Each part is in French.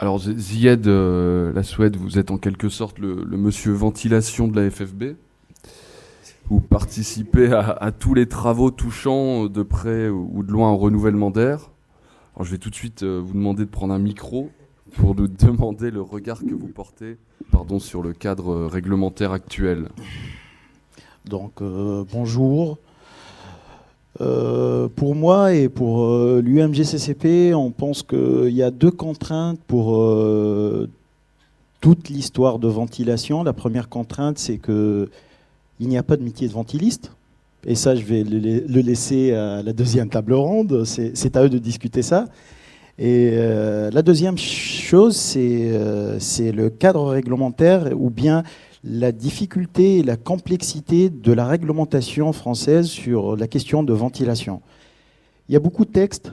Alors, Zied Lasoued, vous êtes en quelque sorte le monsieur ventilation de la FFB. Vous participez à tous les travaux touchant de près ou de loin au renouvellement d'air. Alors, je vais tout de suite vous demander de prendre un micro pour nous demander le regard que vous portez sur le cadre réglementaire actuel. Donc, bonjour. Pour moi et pour l'UMGCCP, on pense qu'il y a deux contraintes pour toute l'histoire de ventilation. La première contrainte, c'est qu'il n'y a pas de métier de ventiliste. Et ça, je vais le laisser à la deuxième table ronde. C'est à eux de discuter ça. Et la deuxième chose, c'est le cadre réglementaire ou bien la difficulté et la complexité de la réglementation française sur la question de ventilation. Il y a beaucoup de textes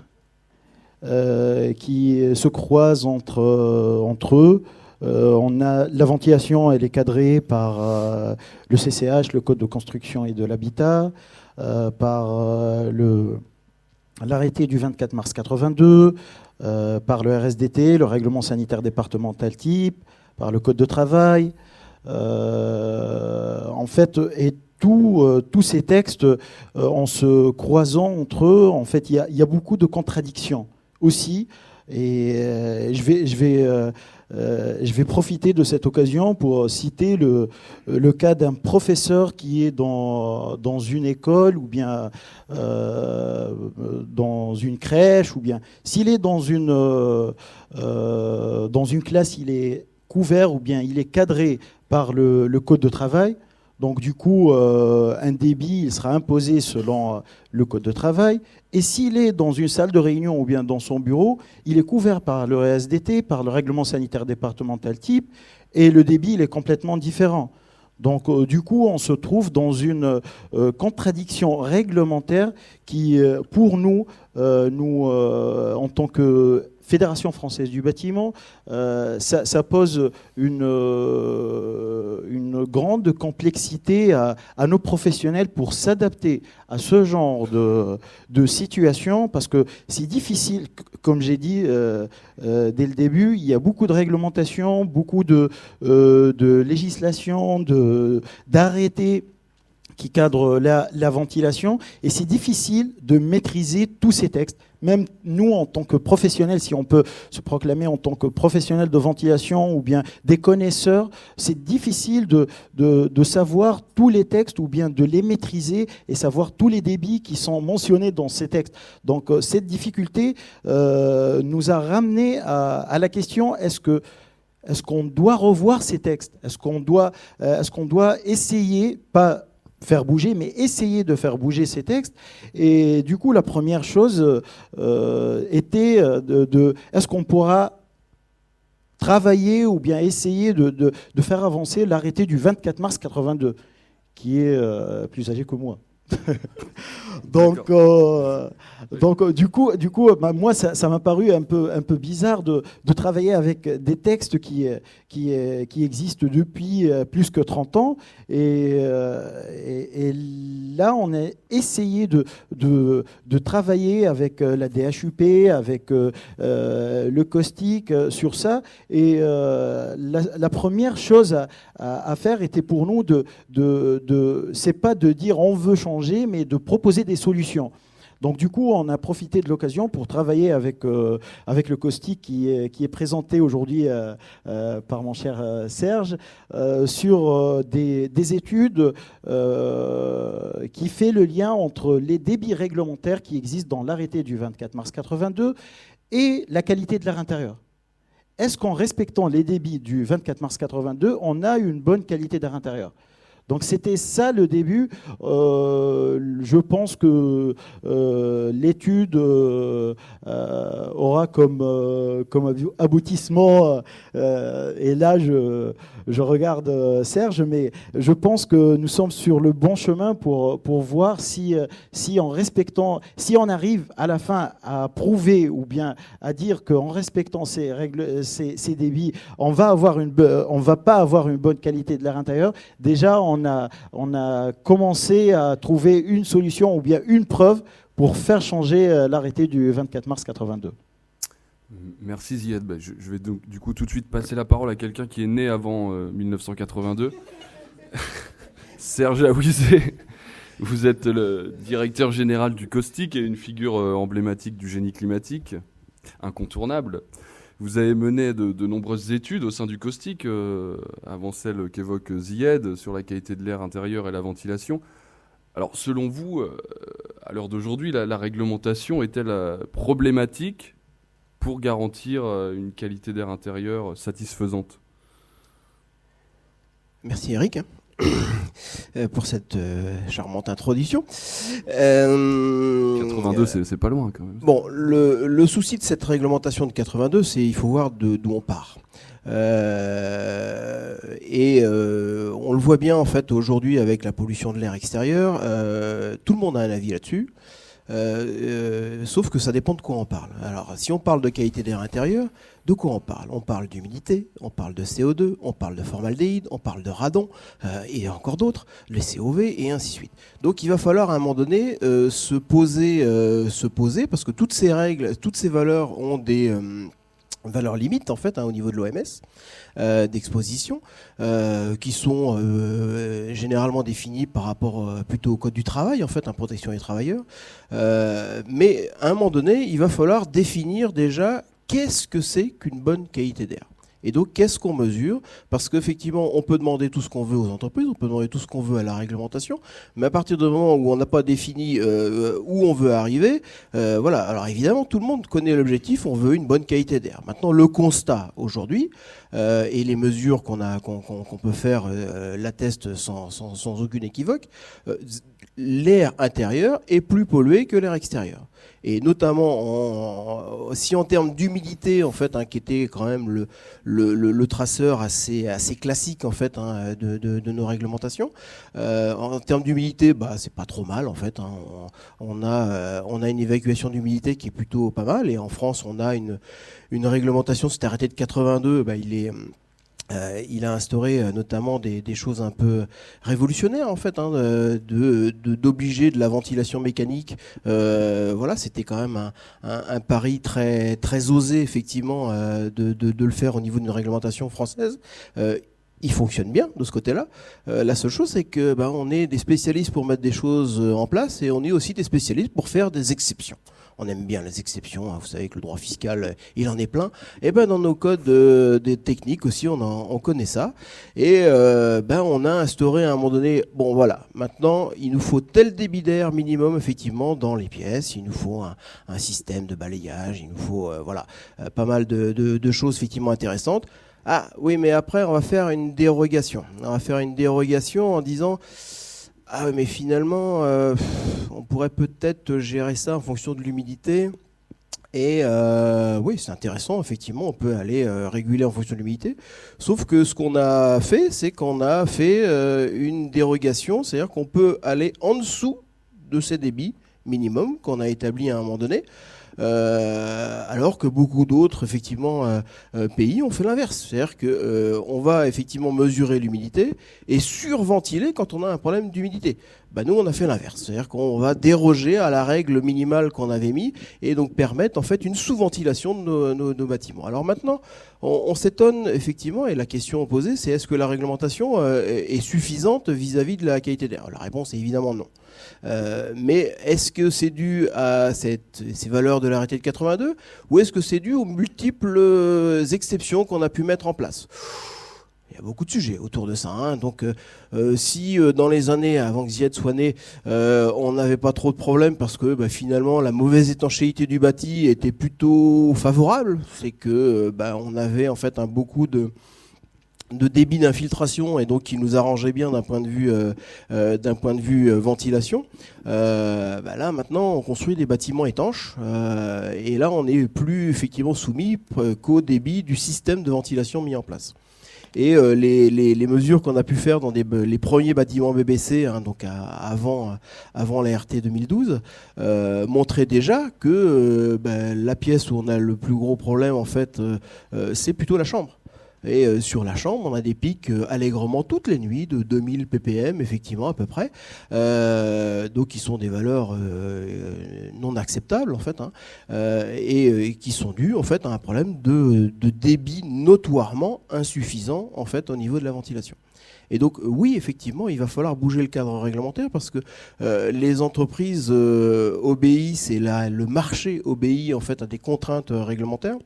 qui se croisent entre eux. La ventilation, elle est cadrée par le CCH, le Code de construction et de l'habitat, par l'arrêté du 24 mars 82, par le RSDT, le règlement sanitaire départemental type, par le Code de travail. En fait, et tous ces textes, en se croisant entre eux, en fait, il y a beaucoup de contradictions aussi. Et je vais profiter de cette occasion pour citer le cas d'un professeur qui est dans une école ou bien dans une crèche, ou bien s'il est dans une classe, il est couvert ou bien il est cadré par le Code de travail. Donc du coup, un débit, il sera imposé selon le Code de travail. Et s'il est dans une salle de réunion ou bien dans son bureau, il est couvert par le RSDT, par le règlement sanitaire départemental type, et le débit, il est complètement différent. Donc du coup, on se trouve dans une contradiction réglementaire qui, pour nous, en tant que Fédération française du bâtiment, ça pose une grande complexité à nos professionnels pour s'adapter à ce genre de situation, parce que c'est difficile, comme j'ai dit dès le début, il y a beaucoup de réglementations, beaucoup de législation, d'arrêtés qui cadrent la ventilation, et c'est difficile de maîtriser tous ces textes. Même nous, en tant que professionnels, si on peut se proclamer en tant que professionnels de ventilation ou bien des connaisseurs, c'est difficile de savoir tous les textes ou bien de les maîtriser et savoir tous les débits qui sont mentionnés dans ces textes. Donc cette difficulté nous a ramené à la question, est-ce qu'on doit revoir ces textes ? Est-ce qu'on doit essayer, pas faire bouger, mais essayer de faire bouger ces textes? Et du coup, la première chose était est-ce qu'on pourra travailler ou bien essayer de faire avancer l'arrêté du 24 mars 82, qui est plus âgé que moi. Donc du coup, moi, ça m'a paru un peu bizarre de travailler avec des textes qui existent depuis plus que 30 ans. Et là, on a essayé de travailler avec la DHUP, avec le caustique sur ça. Et la première chose à faire était pour nous c'est pas de dire on veut changer, mais de proposer des solutions. Donc du coup, on a profité de l'occasion pour travailler avec le caustique qui est présenté aujourd'hui par mon cher Serge sur des études qui fait le lien entre les débits réglementaires qui existent dans l'arrêté du 24 mars 82 et la qualité de l'air intérieur. Est-ce qu'en respectant les débits du 24 mars 82, on a une bonne qualité d'air intérieur ? Donc c'était ça le début. Je pense que l'étude aura comme aboutissement, et là je regarde Serge, mais je pense que nous sommes sur le bon chemin pour voir si en respectant, si on arrive à la fin à prouver ou bien à dire qu'en respectant ces règles, ces débits, on va pas avoir une bonne qualité de l'air intérieur. Déjà, on a commencé à trouver une solution ou bien une preuve pour faire changer l'arrêté du 24 mars 82. Merci Ziad. Je vais donc, du coup tout de suite passer la parole à quelqu'un qui est né avant 1982. Serge Aouizé, vous êtes le directeur général du Caustic et une figure emblématique du génie climatique, incontournable. Vous avez mené de nombreuses études au sein du Caustic, avant celle qu'évoque Ziad, sur la qualité de l'air intérieur et la ventilation. Alors selon vous, à l'heure d'aujourd'hui, la réglementation est-elle problématique pour garantir une qualité d'air intérieur satisfaisante? Merci Eric pour cette charmante introduction. 82, c'est pas loin quand même. Bon, le souci de cette réglementation de 82, c'est il faut voir d'où on part. On le voit bien en fait aujourd'hui avec la pollution de l'air extérieur. Tout le monde a un avis là-dessus. Sauf que ça dépend de quoi on parle. Alors, si on parle de qualité d'air intérieur, de quoi on parle? On parle d'humidité, on parle de CO2, on parle de formaldéhyde, on parle de radon, et encore d'autres, les COV, et ainsi de suite. Donc, il va falloir à un moment donné se poser, parce que toutes ces règles, toutes ces valeurs ont des valeurs limites en fait au niveau de l'OMS d'exposition qui sont généralement définies par rapport plutôt au code du travail en fait, protection des travailleurs. Mais à un moment donné, il va falloir définir déjà qu'est-ce que c'est qu'une bonne qualité d'air. Et donc, qu'est-ce qu'on mesure? Parce qu'effectivement, on peut demander tout ce qu'on veut aux entreprises, on peut demander tout ce qu'on veut à la réglementation, mais à partir du moment où on n'a pas défini où on veut arriver, voilà. Alors évidemment, tout le monde connaît l'objectif, on veut une bonne qualité d'air. Maintenant, le constat aujourd'hui, et les mesures qu'on peut faire l'attestent sans aucune équivoque, l'air intérieur est plus pollué que l'air extérieur. Et notamment, si en termes d'humidité, en fait, qui était quand même le traceur assez classique en fait de nos réglementations, en termes d'humidité, c'est pas trop mal en fait. On a une évacuation d'humidité qui est plutôt pas mal. Et en France, on a une réglementation. C'était arrêté de 82. Il a instauré notamment des choses un peu révolutionnaires en fait, d'obliger de la ventilation mécanique. Voilà, c'était quand même un pari très très osé effectivement de le faire au niveau d'une réglementation française. Il fonctionne bien de ce côté-là. La seule chose, c'est que on est des spécialistes pour mettre des choses en place et on est aussi des spécialistes pour faire des exceptions. On aime bien les exceptions, vous savez que le droit fiscal, il en est plein. Et dans nos codes des techniques aussi, on connaît ça. Et on a instauré à un moment donné, bon voilà, maintenant il nous faut tel débit d'air minimum effectivement dans les pièces, il nous faut un système de balayage, il nous faut pas mal de choses effectivement intéressantes. Ah oui, mais après on va faire une dérogation. On va faire une dérogation en disant... Ah mais finalement, on pourrait peut-être gérer ça en fonction de l'humidité. Et oui, c'est intéressant, effectivement, on peut aller réguler en fonction de l'humidité. Sauf que ce qu'on a fait, c'est qu'on a fait une dérogation, c'est-à-dire qu'on peut aller en dessous de ces débits minimum qu'on a établis à un moment donné. Alors que beaucoup d'autres effectivement pays ont fait l'inverse, c'est-à-dire que on va effectivement mesurer l'humidité et surventiler quand on a un problème d'humidité. Nous on a fait l'inverse, c'est-à-dire qu'on va déroger à la règle minimale qu'on avait mis et donc permettre en fait une sous-ventilation de nos bâtiments. Alors maintenant on s'étonne effectivement et la question posée c'est est-ce que la réglementation est suffisante vis-à-vis de la qualité d'air? La réponse est évidemment non. Mais est-ce que c'est dû à ces valeurs de l'arrêté de 82 ou est-ce que c'est dû aux multiples exceptions qu'on a pu mettre en place? Il y a beaucoup de sujets autour de ça. Donc, si dans les années avant que Ziad soit né, on n'avait pas trop de problèmes parce que finalement la mauvaise étanchéité du bâti était plutôt favorable, c'est que on avait en fait beaucoup de débit d'infiltration et donc qui nous arrangeait bien d'un point de vue ventilation. Là maintenant on construit des bâtiments étanches et là on n'est plus effectivement soumis qu'au débit du système de ventilation mis en place. Et les mesures qu'on a pu faire dans les premiers bâtiments BBC, donc avant la RT 2012, montraient déjà que la pièce où on a le plus gros problème en fait, c'est plutôt la chambre. Et sur la chambre, on a des pics allègrement toutes les nuits de 2000 ppm, effectivement, à peu près. Donc, qui sont des valeurs non acceptables, en fait, hein, et qui sont dues, en fait, à un problème de débit notoirement insuffisant, en fait, au niveau de la ventilation. Et donc, oui, effectivement, il va falloir bouger le cadre réglementaire parce que les entreprises obéissent et le marché obéit, en fait, à des contraintes réglementaires.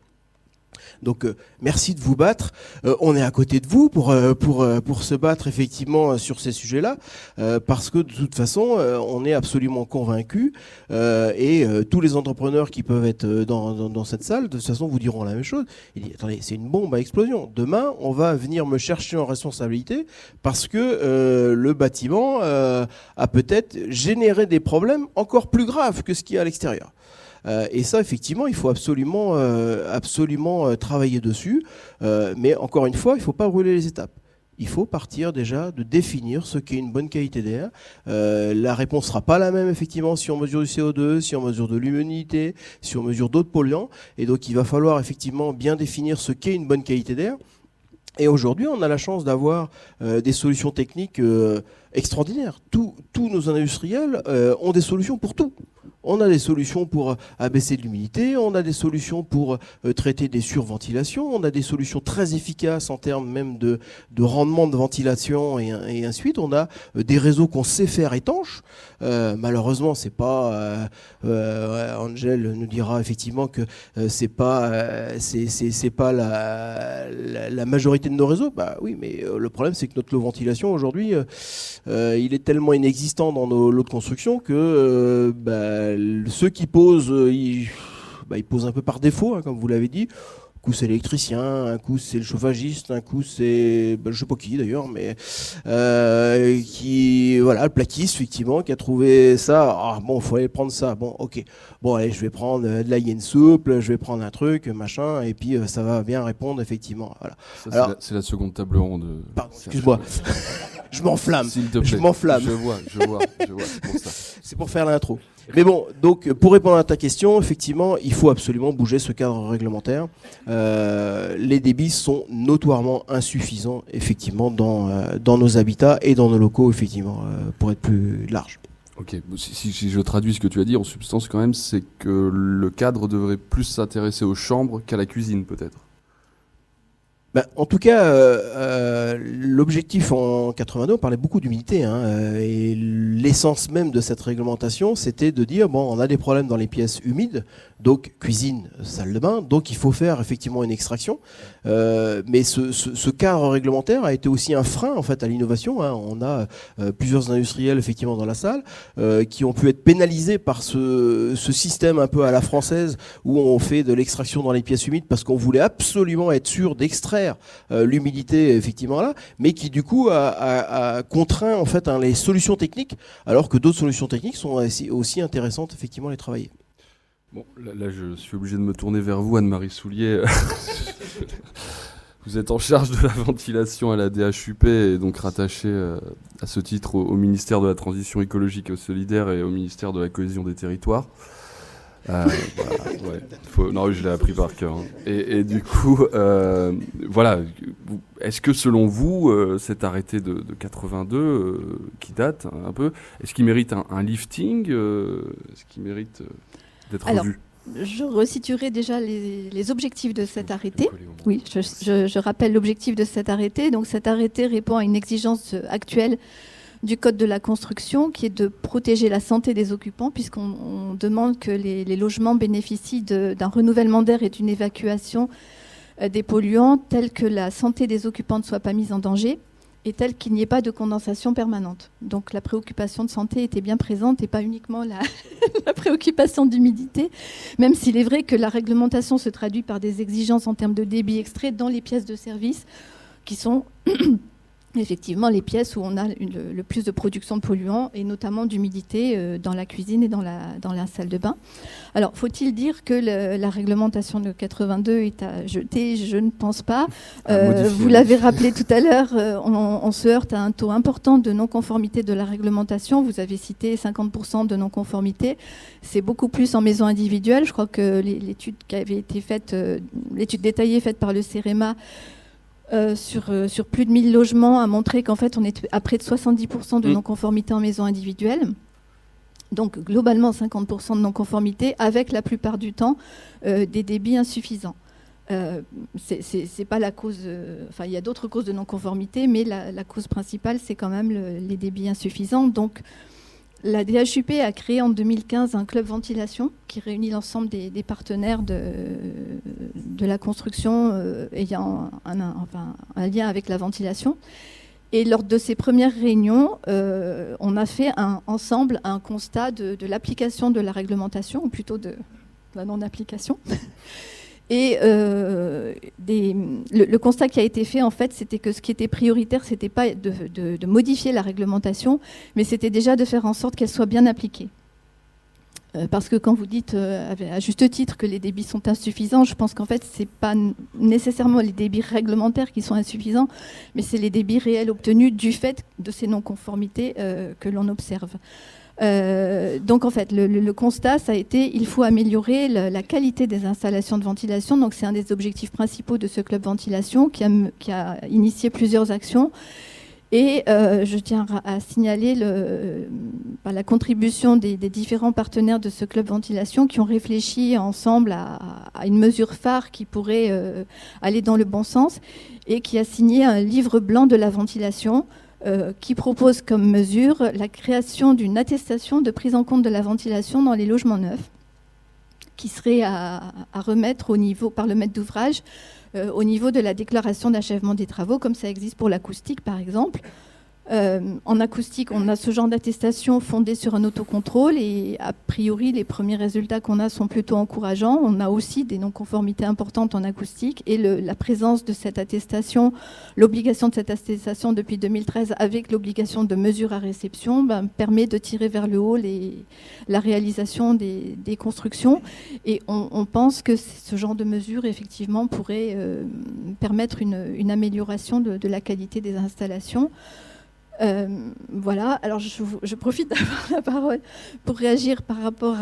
Donc merci de vous battre. On est à côté de vous pour se battre effectivement sur ces sujets-là, parce que de toute façon, on est absolument convaincus, et tous les entrepreneurs qui peuvent être dans cette salle, de toute façon, vous diront la même chose. Il dit, attendez, c'est une bombe à explosion. Demain, on va venir me chercher en responsabilité parce que le bâtiment a peut-être généré des problèmes encore plus graves que ce qu'il y a à l'extérieur. Et ça, effectivement, il faut absolument travailler dessus. Mais encore une fois, il ne faut pas brûler les étapes. Il faut partir déjà de définir ce qu'est une bonne qualité d'air. La réponse ne sera pas la même, effectivement, si on mesure du CO2, si on mesure de l'humidité, si on mesure d'autres polluants. Et donc, il va falloir effectivement bien définir ce qu'est une bonne qualité d'air. Et aujourd'hui, on a la chance d'avoir des solutions techniques extraordinaires. Tous nos industriels ont des solutions pour tout. On a des solutions pour abaisser l'humidité, on a des solutions pour traiter des surventilations, on a des solutions très efficaces en termes même de rendement de ventilation et ainsi de suite. On a des réseaux qu'on sait faire étanches. Malheureusement, c'est pas Angel nous dira effectivement que c'est pas la majorité de nos réseaux. Bah oui, mais le problème c'est que notre lot ventilation aujourd'hui, il est tellement inexistant dans nos lots de construction que ceux qui posent, ils posent un peu par défaut, hein, comme vous l'avez dit. Un coup c'est l'électricien, un coup c'est le chauffagiste, un coup c'est je sais pas qui d'ailleurs, mais le plaquiste effectivement qui a trouvé ça. Ah bon, faut aller prendre ça. Bon, ok. Bon, allez, je vais prendre de la yen souple, je vais prendre un truc, machin, et puis ça va bien répondre effectivement. Voilà. Ça, alors, c'est la seconde table ronde. Pardon, excuse-moi. Je m'enflamme. S'il te plaît. Je m'enflamme. Je vois. C'est pour ça. C'est pour faire l'intro. Mais bon, donc pour répondre à ta question, effectivement, il faut absolument bouger ce cadre réglementaire. Les débits sont notoirement insuffisants, effectivement, dans nos habitats et dans nos locaux, effectivement, pour être plus large. Ok, si je traduis ce que tu as dit, en substance quand même, c'est que le cadre devrait plus s'intéresser aux chambres qu'à la cuisine, peut-être. En tout cas, l'objectif en 82, on parlait beaucoup d'humidité, hein, et l'essence même de cette réglementation, c'était de dire, bon, on a des problèmes dans les pièces humides, donc cuisine, salle de bain, donc il faut faire effectivement une extraction, mais ce cadre réglementaire a été aussi un frein en fait à l'innovation, hein. On a plusieurs industriels effectivement dans la salle qui ont pu être pénalisés par ce système un peu à la française où on fait de l'extraction dans les pièces humides parce qu'on voulait absolument être sûr d'extraire l'humidité effectivement là, mais qui du coup a contraint en fait les solutions techniques, alors que d'autres solutions techniques sont aussi intéressantes effectivement à les travailler. Bon, là je suis obligé de me tourner vers vous, Anne-Marie Soulier. Vous êtes en charge de la ventilation à la DHUP et donc rattaché à ce titre au ministère de la Transition écologique et solidaire et au ministère de la Cohésion des territoires. Non, je l'ai appris par cœur. Hein. Et du coup, est-ce que selon vous, cet arrêté de 82, qui date un peu, est-ce qu'il mérite un lifting est-ce qu'il mérite d'être revu ? Je resituerai déjà les objectifs de cet arrêté. Oui, je rappelle l'objectif de cet arrêté. Donc cet arrêté répond à une exigence actuelle du Code de la construction, qui est de protéger la santé des occupants, puisqu'on demande que les logements bénéficient d'un renouvellement d'air et d'une évacuation des polluants, tels que la santé des occupants ne soit pas mise en danger et tel qu'il n'y ait pas de condensation permanente. Donc la préoccupation de santé était bien présente et pas uniquement la préoccupation d'humidité, même s'il est vrai que la réglementation se traduit par des exigences en termes de débit extrait dans les pièces de service, qui sont effectivement les pièces où on a le plus de production de polluants et notamment d'humidité dans la cuisine et dans la salle de bain. Alors, faut-il dire que la réglementation de 82 est à jeter ? Je ne pense pas. Vous l'avez rappelé tout à l'heure, on se heurte à un taux important de non-conformité de la réglementation. Vous avez cité 50% de non-conformité. C'est beaucoup plus en maison individuelle. Je crois que l'étude qui avait été faite, l'étude détaillée faite par le CEREMA, sur plus de 1000 logements a montré qu'en fait, on est à près de 70% de non-conformité en maison individuelle. Donc, globalement, 50% de non-conformité, avec la plupart du temps des débits insuffisants. C'est pas la cause... Enfin, il y a d'autres causes de non-conformité, mais la cause principale, c'est quand même les débits insuffisants. Donc, la DHUP a créé en 2015 un club ventilation qui réunit l'ensemble des partenaires de la construction ayant un lien avec la ventilation. Et lors de ces premières réunions, on a fait ensemble un constat de l'application de la réglementation, ou plutôt de la non-application. Et le constat qui a été fait, en fait, c'était que ce qui était prioritaire, c'était pas de modifier la réglementation, mais c'était déjà de faire en sorte qu'elle soit bien appliquée. Parce que quand vous dites à juste titre que les débits sont insuffisants, je pense qu'en fait, c'est pas nécessairement les débits réglementaires qui sont insuffisants, mais c'est les débits réels obtenus du fait de ces non-conformités que l'on observe. Donc en fait, le constat, ça a été il faut améliorer la qualité des installations de ventilation. Donc c'est un des objectifs principaux de ce club ventilation qui a initié plusieurs actions. Et je tiens à signaler la contribution des différents partenaires de ce club ventilation qui ont réfléchi ensemble à une mesure phare qui pourrait aller dans le bon sens et qui a signé un livre blanc de la ventilation qui propose comme mesure la création d'une attestation de prise en compte de la ventilation dans les logements neufs qui serait à remettre par le maître d'ouvrage au niveau de la déclaration d'achèvement des travaux, comme ça existe pour l'acoustique par exemple. En acoustique, on a ce genre d'attestation fondée sur un autocontrôle et a priori, les premiers résultats qu'on a sont plutôt encourageants. On a aussi des non-conformités importantes en acoustique et la présence de cette attestation, l'obligation de cette attestation depuis 2013 avec l'obligation de mesure à réception permet de tirer vers le haut la réalisation des constructions. Et on pense que ce genre de mesure, effectivement, pourrait permettre une amélioration de la qualité des installations. Voilà, alors je profite d'avoir la parole pour réagir par rapport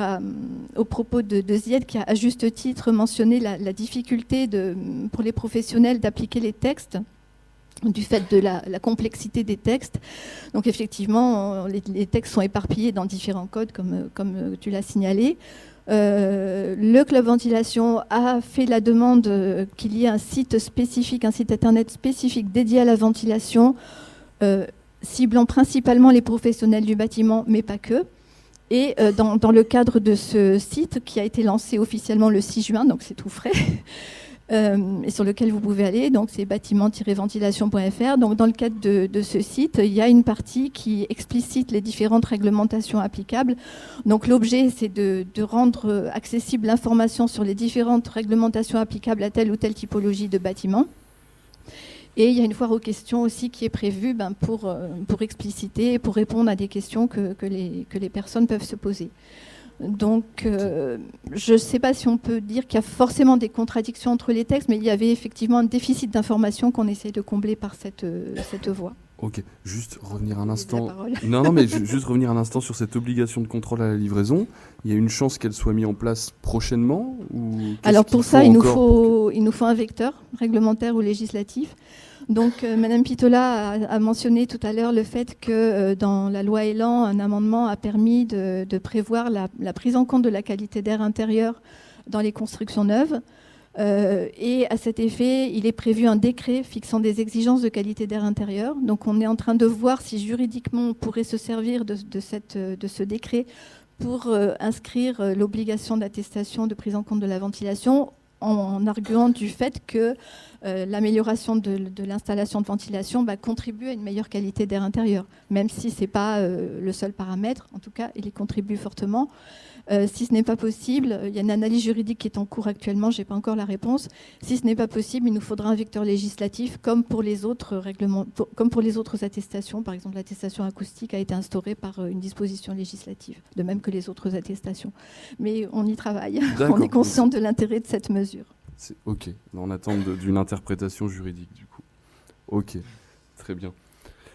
aux propos de Zied qui a à juste titre mentionné la difficulté pour les professionnels d'appliquer les textes du fait de la complexité des textes. Donc effectivement, les textes sont éparpillés dans différents codes comme tu l'as signalé. Le club ventilation a fait la demande qu'il y ait un site internet spécifique dédié à la ventilation, ciblant principalement les professionnels du bâtiment, mais pas que. Et dans le cadre de ce site qui a été lancé officiellement le 6 juin, donc c'est tout frais, et sur lequel vous pouvez aller, donc c'est bâtiment-ventilation.fr. Donc dans le cadre de ce site, il y a une partie qui explicite les différentes réglementations applicables. Donc l'objet, c'est de rendre accessible l'information sur les différentes réglementations applicables à telle ou telle typologie de bâtiment. Et il y a une foire aux questions aussi qui est prévue pour expliciter et pour répondre à des questions que les personnes peuvent se poser. Donc, je ne sais pas si on peut dire qu'il y a forcément des contradictions entre les textes, mais il y avait effectivement un déficit d'information qu'on essaie de combler par cette voie. Ok, juste revenir un instant. Non, mais juste revenir un instant sur cette obligation de contrôle à la livraison. Il y a une chance qu'elle soit mise en place prochainement Alors pour ça, il nous faut un vecteur réglementaire ou législatif. Donc, Madame Pitola a mentionné tout à l'heure le fait que dans la loi Elan, un amendement a permis de prévoir la prise en compte de la qualité d'air intérieur dans les constructions neuves. Et à cet effet, il est prévu un décret fixant des exigences de qualité d'air intérieur. Donc, on est en train de voir si juridiquement on pourrait se servir de ce décret pour inscrire l'obligation d'attestation de prise en compte de la ventilation en arguant du fait que l'amélioration de l'installation de ventilation contribue à une meilleure qualité d'air intérieur, même si ce n'est pas le seul paramètre. En tout cas, il y contribue fortement. Si ce n'est pas possible, il y a une analyse juridique qui est en cours actuellement, je n'ai pas encore la réponse. Si ce n'est pas possible, il nous faudra un vecteur législatif comme pour les autres règlements, comme pour les autres attestations. Par exemple, l'attestation acoustique a été instaurée par une disposition législative, de même que les autres attestations. Mais on y travaille. On est conscient de l'intérêt de cette mesure. Ok, on attend d'une interprétation juridique du coup. Ok, très bien.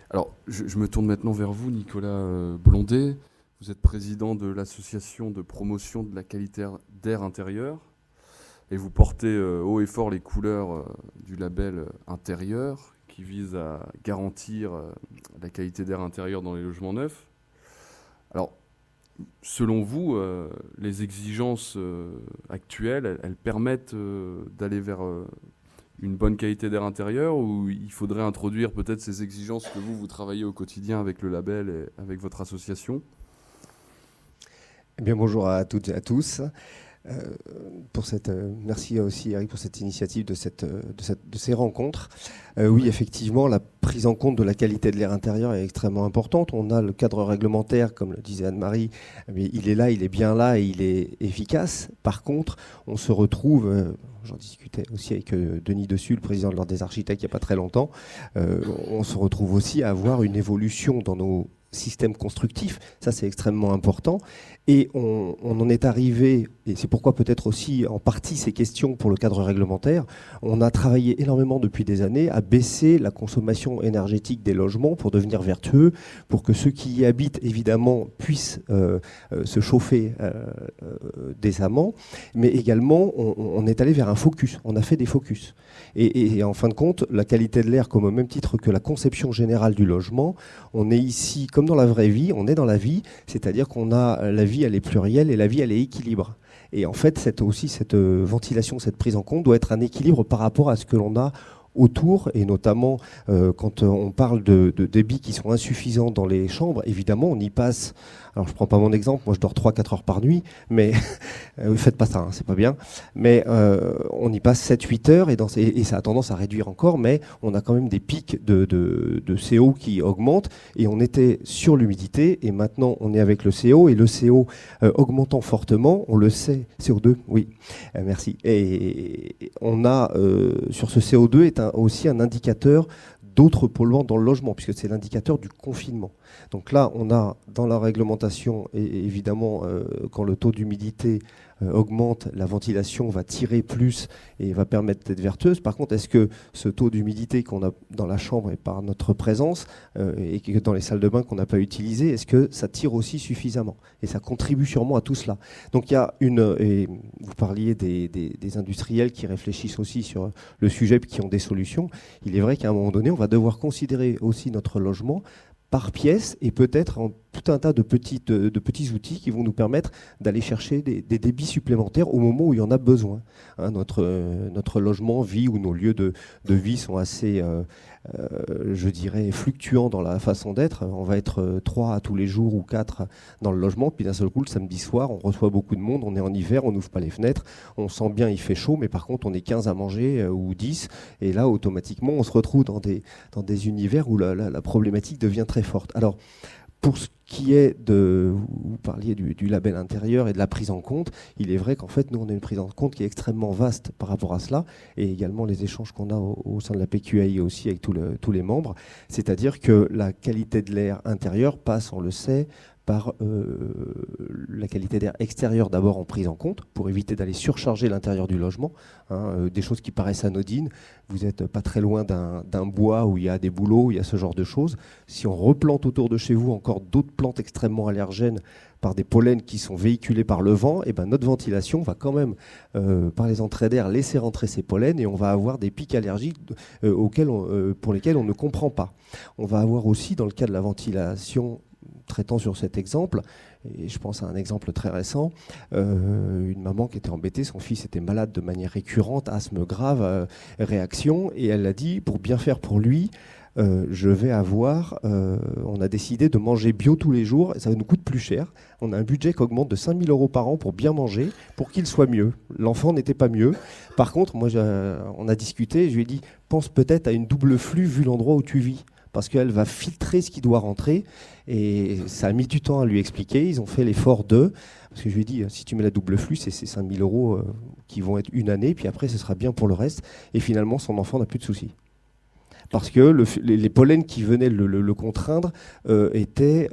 Alors, je me tourne maintenant vers vous, Nicolas Blondet. Vous êtes président de l'association de promotion de la qualité d'air intérieur. et vous portez haut et fort les couleurs du label intérieur qui vise à garantir la qualité d'air intérieur dans les logements neufs. Alors, selon vous, les exigences actuelles, elles permettent d'aller vers une bonne qualité d'air intérieur, ou il faudrait introduire peut-être ces exigences que vous travaillez au quotidien avec le label et avec votre association? Eh bien, bonjour à toutes et à tous. Merci aussi Eric pour cette initiative de ces rencontres. Oui, effectivement, la prise en compte de la qualité de l'air intérieur est extrêmement importante. On a le cadre réglementaire, comme le disait Anne-Marie, mais il est là, il est bien là et il est efficace. Par contre, on se retrouve, j'en discutais aussi avec Denis Dessus, le président de l'Ordre des architectes, il n'y a pas très longtemps, on se retrouve aussi à avoir une évolution dans nos système constructif, ça c'est extrêmement important, et on en est arrivé, et c'est pourquoi peut-être aussi en partie ces questions pour le cadre réglementaire, on a travaillé énormément depuis des années à baisser la consommation énergétique des logements pour devenir vertueux, pour que ceux qui y habitent évidemment puissent se chauffer décemment, mais également on est allé vers un focus, on a fait des focus. Et en fin de compte, la qualité de l'air, comme au même titre que la conception générale du logement, on est ici, comme dans la vraie vie, on est dans la vie, c'est-à-dire qu'on a la vie, elle est plurielle et la vie, elle est équilibre. Et en fait, cette ventilation, cette prise en compte doit être un équilibre par rapport à ce que l'on a autour, et notamment quand on parle de débits qui sont insuffisants dans les chambres, évidemment, on y passe... Alors, je ne prends pas mon exemple, moi je dors 3-4 heures par nuit, mais faites pas ça, hein, c'est pas bien. Mais on y passe 7-8 heures et ça a tendance à réduire encore, mais on a quand même des pics de CO qui augmentent et on était sur l'humidité et maintenant on est avec le CO et le CO augmentant fortement, on le sait, CO2, oui, merci. Et on a sur ce CO2 est aussi un indicateur d'autres polluants dans le logement, puisque c'est l'indicateur du confinement. Donc là, on a dans la réglementation, et évidemment, quand le taux d'humidité augmente, la ventilation va tirer plus et va permettre d'être vertueuse. Par contre, est-ce que ce taux d'humidité qu'on a dans la chambre et par notre présence, et que dans les salles de bain qu'on n'a pas utilisées, est-ce que ça tire aussi suffisamment? Et ça contribue sûrement à tout cela. Donc il y a et vous parliez des industriels qui réfléchissent aussi sur le sujet et qui ont des solutions. Il est vrai qu'à un moment donné, on va devoir considérer aussi notre logement par pièce et peut-être en tout un tas de petits outils qui vont nous permettre d'aller chercher des débits supplémentaires au moment où il y en a besoin. Hein, notre logement vie ou nos lieux de vie sont assez, je dirais, fluctuants dans la façon d'être. On va être 3 tous les jours ou 4 dans le logement, puis d'un seul coup, le samedi soir, on reçoit beaucoup de monde, on est en hiver, on n'ouvre pas les fenêtres, on sent bien il fait chaud, mais par contre, on est 15 à manger ou 10, et là, automatiquement, on se retrouve dans des univers où la problématique devient très forte. Alors, pour ce qui est vous parliez du label intérieur et de la prise en compte, il est vrai qu'en fait, nous, on a une prise en compte qui est extrêmement vaste par rapport à cela, et également les échanges qu'on a au sein de la PQAI aussi avec tous les membres, c'est-à-dire que la qualité de l'air intérieur passe, on le sait, par la qualité d'air extérieur d'abord en prise en compte, pour éviter d'aller surcharger l'intérieur du logement, hein, des choses qui paraissent anodines. Vous n'êtes pas très loin d'un bois où il y a des bouleaux, où il y a ce genre de choses. Si on replante autour de chez vous encore d'autres plantes extrêmement allergènes par des pollens qui sont véhiculés par le vent, et ben notre ventilation va quand même, par les entrées d'air, laisser rentrer ces pollens et on va avoir des pics allergiques pour lesquels on ne comprend pas. On va avoir aussi, dans le cas de la ventilation, traitant sur cet exemple, et je pense à un exemple très récent, une maman qui était embêtée, son fils était malade de manière récurrente, asthme grave, réaction, et elle a dit, pour bien faire pour lui, on a décidé de manger bio tous les jours, et ça nous coûte plus cher. On a un budget qui augmente de 5 000 € par an pour bien manger, pour qu'il soit mieux. L'enfant n'était pas mieux. Par contre, moi, on a discuté, je lui ai dit, pense peut-être à une double flux vu l'endroit où tu vis, parce qu'elle va filtrer ce qui doit rentrer. Et ça a mis du temps à lui expliquer. Ils ont fait l'effort parce que je lui ai dit, si tu mets la double flux, c'est ces 5 000 € qui vont être une année, puis après, ce sera bien pour le reste. Et finalement, son enfant n'a plus de soucis. Parce que les pollens qui venaient le contraindre étaient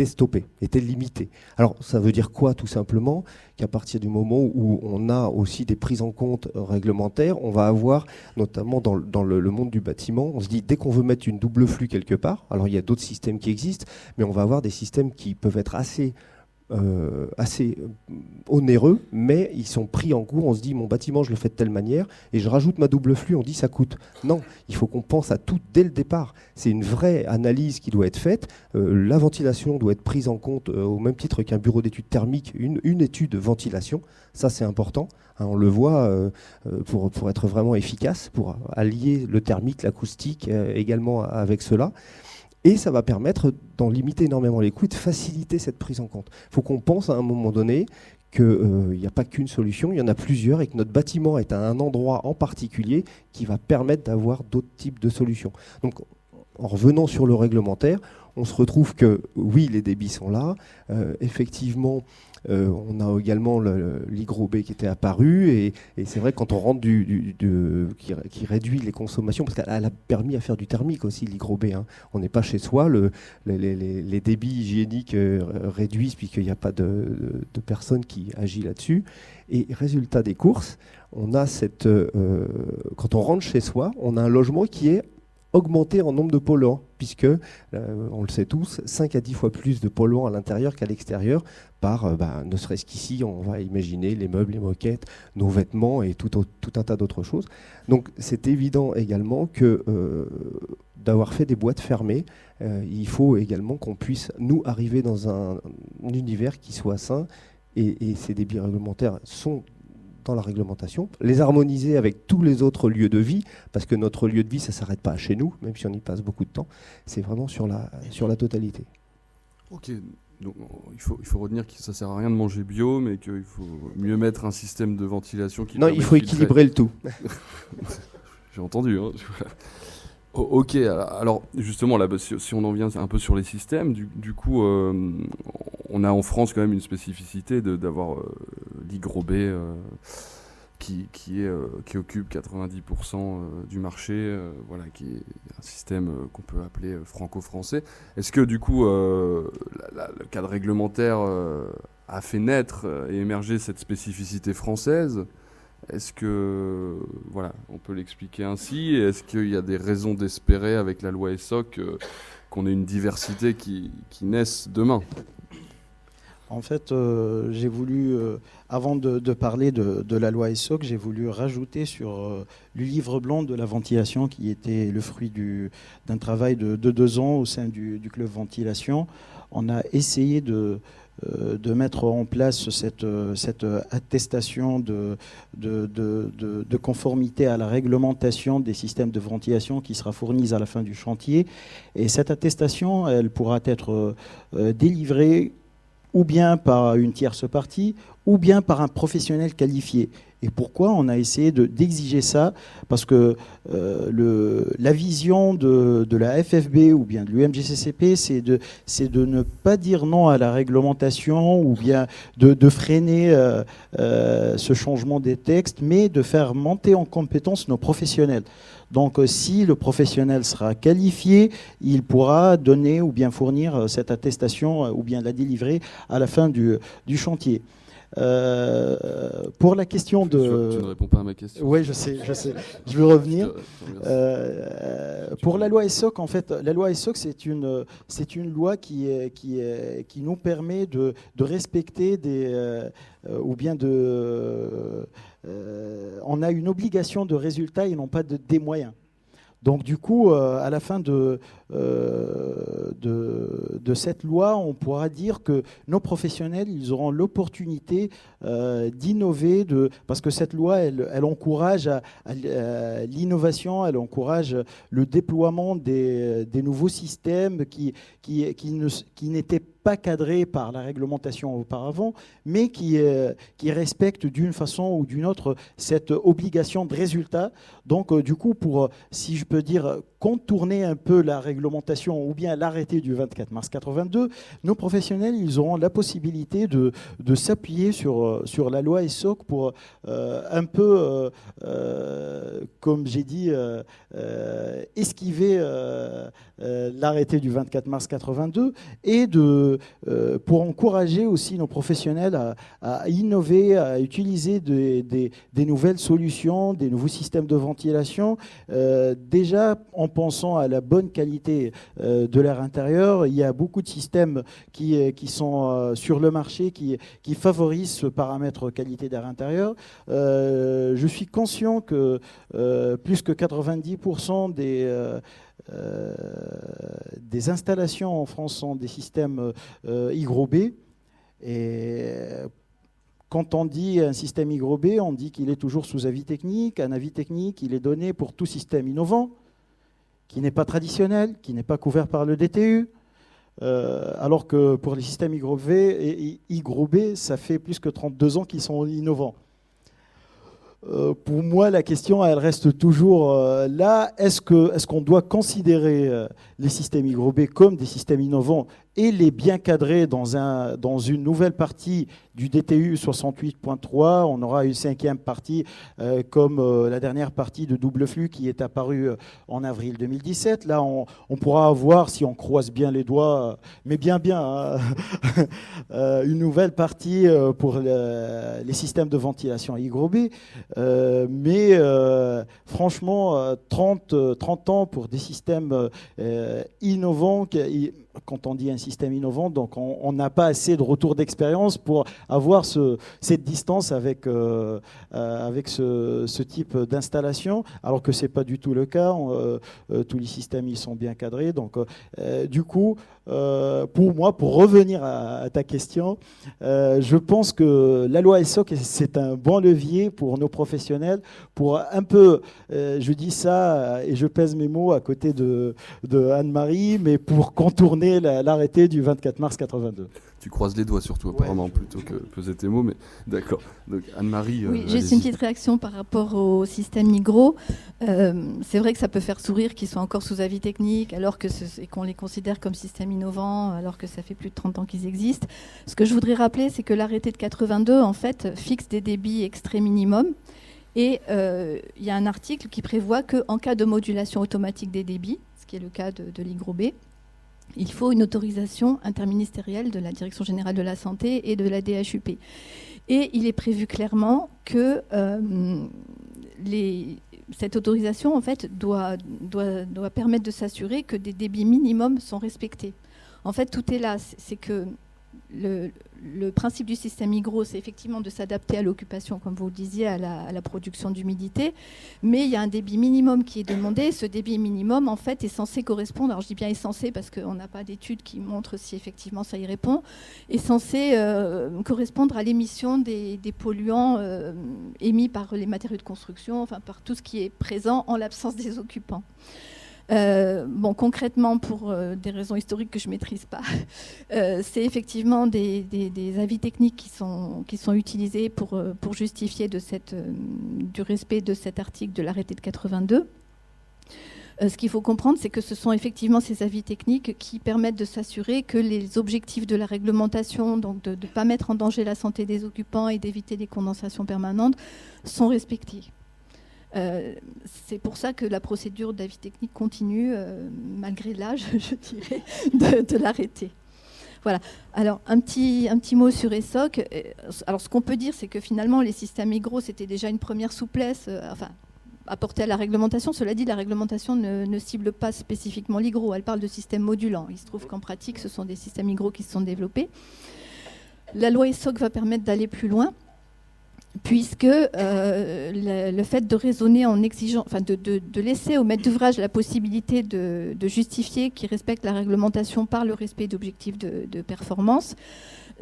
stoppés, étaient limités. Alors, ça veut dire quoi, tout simplement? Qu'à partir du moment où on a aussi des prises en compte réglementaires, on va avoir, notamment dans le monde du bâtiment, on se dit, dès qu'on veut mettre une double flux quelque part, alors il y a d'autres systèmes qui existent, mais on va avoir des systèmes qui peuvent être assez assez onéreux, mais ils sont pris en cours. On se dit, mon bâtiment, je le fais de telle manière, et je rajoute ma double flux, on dit ça coûte. Non, il faut qu'on pense à tout dès le départ. C'est une vraie analyse qui doit être faite. La ventilation doit être prise en compte au même titre qu'un bureau d'études thermiques, une étude de ventilation. Ça, c'est important. Hein, on le voit pour être vraiment efficace, pour allier le thermique, l'acoustique également avec cela. Et ça va permettre d'en limiter énormément les coûts et de faciliter cette prise en compte. Il faut qu'on pense à un moment donné qu'il n'y a pas qu'une solution, il y en a plusieurs et que notre bâtiment est à un endroit en particulier qui va permettre d'avoir d'autres types de solutions. Donc, en revenant sur le réglementaire, on se retrouve que, oui, les débits sont là. Effectivement, on a également l'Hygro B qui était apparu. Et c'est vrai que quand on rentre qui réduit les consommations, parce qu'elle a permis à faire du thermique aussi, l'Hygro B. Hein. On n'est pas chez soi. Les débits hygiéniques réduisent puisqu'il n'y a pas de personne qui agit là-dessus. Et résultat des courses, on a quand on rentre chez soi, on a un logement qui est augmenter en nombre de polluants, puisque, on le sait tous, 5 à 10 fois plus de polluants à l'intérieur qu'à l'extérieur, ne serait-ce qu'ici, on va imaginer les meubles, les moquettes, nos vêtements et tout un tas d'autres choses. Donc c'est évident également que d'avoir fait des boîtes fermées, il faut également qu'on puisse, nous, arriver dans un univers qui soit sain, et ces débits réglementaires sont dans la réglementation, les harmoniser avec tous les autres lieux de vie, parce que notre lieu de vie, ça ne s'arrête pas chez nous, même si on y passe beaucoup de temps, c'est vraiment sur la totalité. Ok, donc il faut retenir que ça ne sert à rien de manger bio, mais qu'il faut mieux mettre un système de ventilation qui... Non, il faut équilibrer le tout. J'ai entendu. Hein. Ok, alors justement, là, si on en vient un peu sur les systèmes, du coup, on a en France quand même une spécificité d'avoir l'Hygro B qui occupe 90% du marché, voilà, qui est un système qu'on peut appeler franco-français. Est-ce que du coup, le cadre réglementaire a fait naître et émerger cette spécificité française ? Est-ce que, voilà, on peut l'expliquer ainsi? Est-ce qu'il y a des raisons d'espérer avec la loi ESSOC qu'on ait une diversité qui naisse demain? En fait, j'ai voulu, avant de parler de la loi ESSOC, j'ai voulu rajouter sur le livre blanc de la ventilation qui était le fruit d'un travail de 2 ans au sein du club ventilation. On a essayé de mettre en place cette attestation de conformité à la réglementation des systèmes de ventilation qui sera fournie à la fin du chantier. Et cette attestation, elle pourra être délivrée ou bien par une tierce partie, ou bien par un professionnel qualifié. Et pourquoi on a essayé d'exiger ça? Parce que la vision de la FFB ou bien de l'UMGCCP, c'est de ne pas dire non à la réglementation ou bien de freiner ce changement des textes, mais de faire monter en compétence nos professionnels. Donc si le professionnel sera qualifié, il pourra donner ou bien fournir cette attestation ou bien la délivrer à la fin du chantier. Pour la question de... Tu ne réponds pas à ma question. Oui, je sais. Je vais revenir. Pour la loi ESSOC, en fait, la loi ESSOC, c'est une loi qui nous permet de respecter ou bien on a une obligation de résultat et non pas des moyens. Donc du coup, à la fin de cette loi, on pourra dire que nos professionnels, ils auront l'opportunité d'innover, parce que cette loi, elle encourage à l'innovation, elle encourage le déploiement des nouveaux systèmes qui n'étaient pas cadrés par la réglementation auparavant, mais qui respectent d'une façon ou d'une autre cette obligation de résultat. Donc du coup, si je peux dire, contourner un peu la réglementation ou bien l'arrêté du 24 mars 82, nos professionnels, ils auront la possibilité de s'appuyer sur la loi ESSOC pour un peu, comme j'ai dit, esquiver l'arrêté du 24 mars 82 et de pour encourager aussi nos professionnels à innover, à utiliser des nouvelles solutions, des nouveaux systèmes de ventilation. Déjà, en pensant à la bonne qualité de l'air intérieur, il y a beaucoup de systèmes qui sont sur le marché, qui favorisent ce paramètre qualité d'air intérieur. Je suis conscient que plus que 90% des installations en France sont des systèmes hygrobés. Et quand on dit un système hygrobé, on dit qu'il est toujours sous avis technique. Un avis technique, il est donné pour tout système innovant, qui n'est pas traditionnel, qui n'est pas couvert par le DTU. Alors que pour les systèmes hygrobés, ça fait plus que 32 ans qu'ils sont innovants. Pour moi, la question, elle reste toujours là. Est-ce qu'on doit considérer les systèmes hygrobés comme des systèmes innovants et les bien cadrer dans une nouvelle partie du DTU 68.3 ? On aura une 5e partie comme la dernière partie de double flux qui est apparue en avril 2017. Là, on pourra avoir, si on croise bien les doigts, mais bien, hein, une nouvelle partie pour les systèmes de ventilation hygrobés. Mais franchement, 30 ans pour des systèmes innovants. Quand on dit un système innovant, donc on n'a pas assez de retour d'expérience pour avoir cette distance avec ce type d'installation, alors que ce n'est pas du tout le cas. Tous les systèmes ils sont bien cadrés. Donc, du coup, pour moi, pour revenir à ta question, je pense que la loi ESSOC, c'est un bon levier pour nos professionnels, pour un peu, je dis ça et je pèse mes mots à côté de Anne-Marie, mais pour contourner l'arrêté du 24 mars 82. Tu croises les doigts surtout, apparemment, plutôt que peser tes mots, mais d'accord. Donc Anne-Marie... Oui, juste une petite réaction par rapport au système hygro. C'est vrai que ça peut faire sourire qu'ils soient encore sous avis technique, alors et qu'on les considère comme système innovant, alors que ça fait plus de 30 ans qu'ils existent. Ce que je voudrais rappeler, c'est que l'arrêté de 82, en fait, fixe des débits extrêmes minimum. Et il y a un article qui prévoit qu'en cas de modulation automatique des débits, ce qui est le cas de l'hygrobé, il faut une autorisation interministérielle de la Direction générale de la santé et de la DHUP. Et il est prévu clairement que cette autorisation en fait, doit permettre de s'assurer que des débits minimums sont respectés. En fait, tout est là. C'est que le principe du système hygro, c'est effectivement de s'adapter à l'occupation, comme vous le disiez, à la production d'humidité. Mais il y a un débit minimum qui est demandé. Ce débit minimum, en fait, est censé correspondre, alors je dis bien est censé parce qu'on n'a pas d'études qui montrent si effectivement ça y répond, est censé correspondre à l'émission des polluants émis par les matériaux de construction, enfin par tout ce qui est présent en l'absence des occupants. Concrètement, pour des raisons historiques que je ne maîtrise pas, c'est effectivement des avis techniques qui sont utilisés pour justifier du respect de cet article de l'arrêté de 82. Ce qu'il faut comprendre, c'est que ce sont effectivement ces avis techniques qui permettent de s'assurer que les objectifs de la réglementation, donc de ne pas mettre en danger la santé des occupants et d'éviter les condensations permanentes, sont respectés. C'est pour ça que la procédure d'avis technique continue, malgré l'âge, je dirais, de l'arrêté. Voilà. Alors, un petit mot sur ESSOC. Alors, ce qu'on peut dire, c'est que finalement, les systèmes hygro, c'était déjà une première souplesse, apportée à la réglementation. Cela dit, la réglementation ne cible pas spécifiquement l'hygro. Elle parle de systèmes modulants. Il se trouve qu'en pratique, ce sont des systèmes hygro qui se sont développés. La loi ESSOC va permettre d'aller plus loin, puisque le fait de raisonner en exigeant, de laisser au maître d'ouvrage la possibilité de justifier qu'il respecte la réglementation par le respect d'objectifs de performance,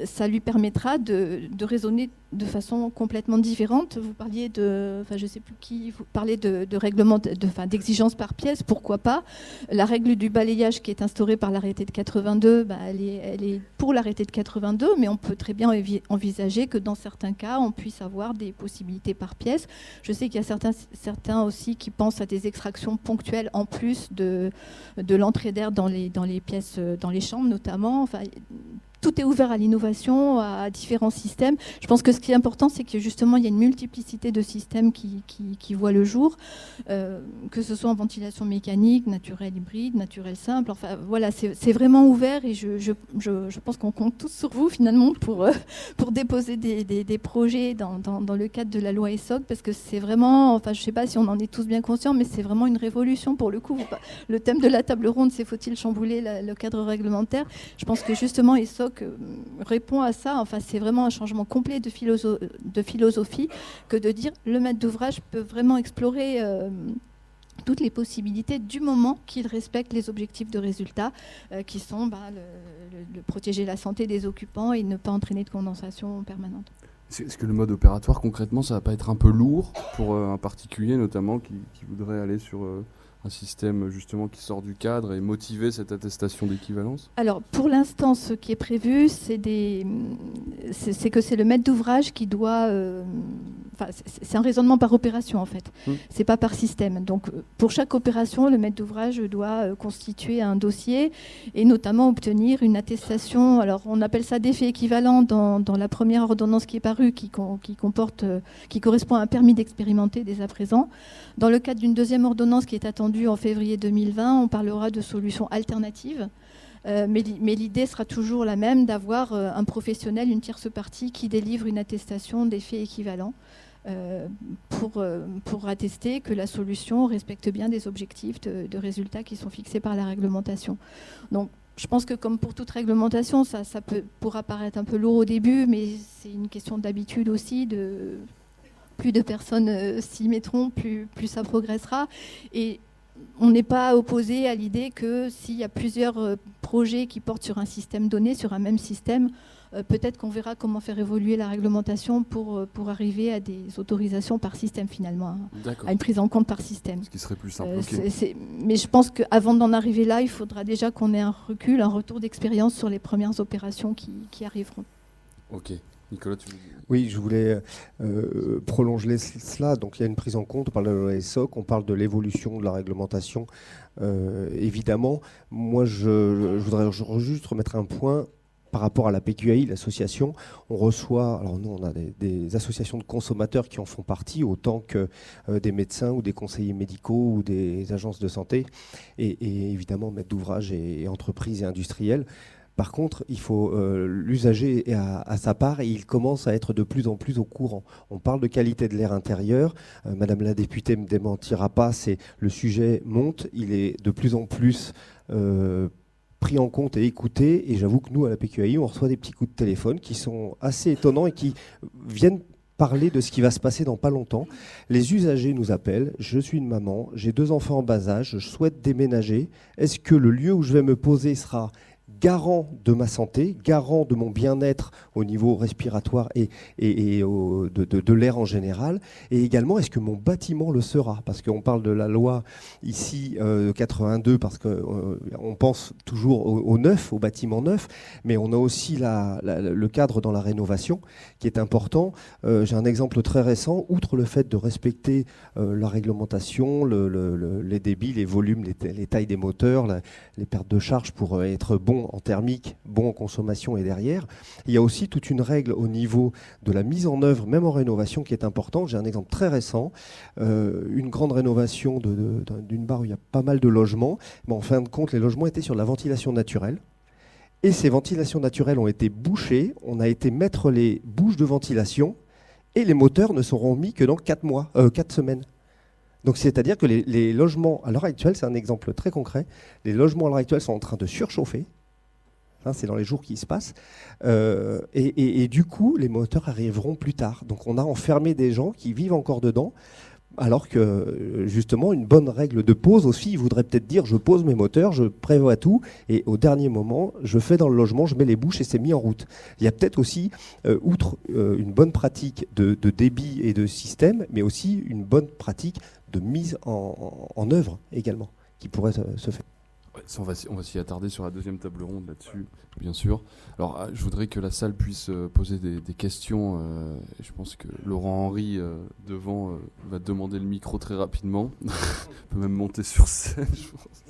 ça lui permettra de raisonner de façon complètement différente. Vous parliez je ne sais plus qui, vous parlez de règlement, d'exigence par pièce, pourquoi pas. La règle du balayage qui est instaurée par l'arrêté de 82, elle est pour l'arrêté de 82, mais on peut très bien envisager que dans certains cas, on puisse avoir des possibilités par pièce. Je sais qu'il y a certains aussi qui pensent à des extractions ponctuelles en plus de l'entrée d'air dans les pièces, dans les chambres notamment. tout est ouvert à l'innovation, à différents systèmes. Je pense que ce qui est important, c'est que justement, il y a une multiplicité de systèmes qui voient le jour, que ce soit en ventilation mécanique, naturelle hybride, naturelle simple. Enfin, voilà, c'est vraiment ouvert et je pense qu'on compte tous sur vous, finalement, pour déposer des projets dans le cadre de la loi ESSOC, parce que c'est vraiment, enfin, je ne sais pas si on en est tous bien conscients, mais c'est vraiment une révolution pour le coup. Le thème de la table ronde, c'est faut-il chambouler le cadre réglementaire. Je pense que justement ESSOC répond à ça. Enfin, c'est vraiment un changement complet de philosophie que de dire le maître d'ouvrage peut vraiment explorer toutes les possibilités du moment qu'il respecte les objectifs de résultat qui sont le protéger la santé des occupants et ne pas entraîner de condensation permanente. Est-ce que le mode opératoire, concrètement, ça va pas être un peu lourd pour un particulier, notamment, qui voudrait aller sur un système justement qui sort du cadre et motiver cette attestation d'équivalence? Alors, pour l'instant, ce qui est prévu, c'est que c'est le maître d'ouvrage qui doit... c'est un raisonnement par opération, en fait. C'est pas par système. Donc, pour chaque opération, le maître d'ouvrage doit constituer un dossier et notamment obtenir une attestation. Alors, on appelle ça d'effet équivalent dans la première ordonnance qui est parue, qui correspond à un permis d'expérimenter dès à présent. Dans le cadre d'une deuxième ordonnance qui est attendue en février 2020, on parlera de solutions alternatives. Mais l'idée sera toujours la même, d'avoir un professionnel, une tierce partie, qui délivre une attestation d'effet équivalent pour attester que la solution respecte bien des objectifs de résultats qui sont fixés par la réglementation. Donc, je pense que comme pour toute réglementation, ça pourra paraître un peu lourd au début, mais c'est une question d'habitude aussi. Plus de personnes s'y mettront, plus ça progressera. Et on n'est pas opposé à l'idée que s'il y a plusieurs projets qui portent sur un système donné, sur un même système, peut-être qu'on verra comment faire évoluer la réglementation pour arriver à des autorisations par système finalement, à une prise en compte par système. Ce qui serait plus simple. Mais je pense qu'avant d'en arriver là, il faudra déjà qu'on ait un recul, un retour d'expérience sur les premières opérations qui arriveront. Ok. Nicolas, tu veux... Oui, je voulais prolonger cela. Donc, il y a une prise en compte par la loi ESSOC. On parle de l'évolution de la réglementation. Évidemment, moi, je voudrais juste remettre un point par rapport à la PQAI, l'association. On reçoit, alors nous, on a des associations de consommateurs qui en font partie, autant que des médecins ou des conseillers médicaux ou des agences de santé, et évidemment, maîtres d'ouvrage et entreprises et industriels. Par contre, il faut l'usager à sa part et il commence à être de plus en plus au courant. On parle de qualité de l'air intérieur. Madame la députée ne me démentira pas, le sujet monte. Il est de plus en plus pris en compte et écouté. Et j'avoue que nous, à la PQAI, on reçoit des petits coups de téléphone qui sont assez étonnants et qui viennent parler de ce qui va se passer dans pas longtemps. Les usagers nous appellent. Je suis une maman, j'ai 2 enfants en bas âge, je souhaite déménager. Est-ce que le lieu où je vais me poser sera garant de ma santé, garant de mon bien-être au niveau respiratoire et de l'air en général, et également est-ce que mon bâtiment le sera? Parce qu'on parle de la loi ici 82 parce qu'on pense toujours au neuf, au bâtiment neuf, mais on a aussi le cadre dans la rénovation qui est important. J'ai un exemple très récent. Outre le fait de respecter la réglementation, les débits, les volumes, les tailles des moteurs, les pertes de charge pour être bon en thermique, bon en consommation et derrière. Il y a aussi toute une règle au niveau de la mise en œuvre, même en rénovation, qui est importante. J'ai un exemple très récent, une grande rénovation d'une barre où il y a pas mal de logements. Mais en fin de compte, les logements étaient sur la ventilation naturelle. Et ces ventilations naturelles ont été bouchées. On a été mettre les bouches de ventilation et les moteurs ne seront mis que dans 4 semaines. Donc c'est-à-dire que les logements, à l'heure actuelle, c'est un exemple très concret, les logements à l'heure actuelle sont en train de surchauffer. C'est dans les jours qui se passent. Et du coup, les moteurs arriveront plus tard. Donc on a enfermé des gens qui vivent encore dedans, alors que justement, une bonne règle de pause aussi, ils voudraient peut-être dire je pose mes moteurs, je prévois tout, et au dernier moment, je fais dans le logement, je mets les bouches et c'est mis en route. Il y a peut-être aussi, outre une bonne pratique de débit et de système, mais aussi une bonne pratique de mise en œuvre également, qui pourrait se faire. Ouais, on va s'y attarder sur la deuxième table ronde là-dessus, bien sûr. Alors, je voudrais que la salle puisse poser des questions. Je pense que Laurent Henry, devant, va demander le micro très rapidement. On peut même monter sur scène, je pense.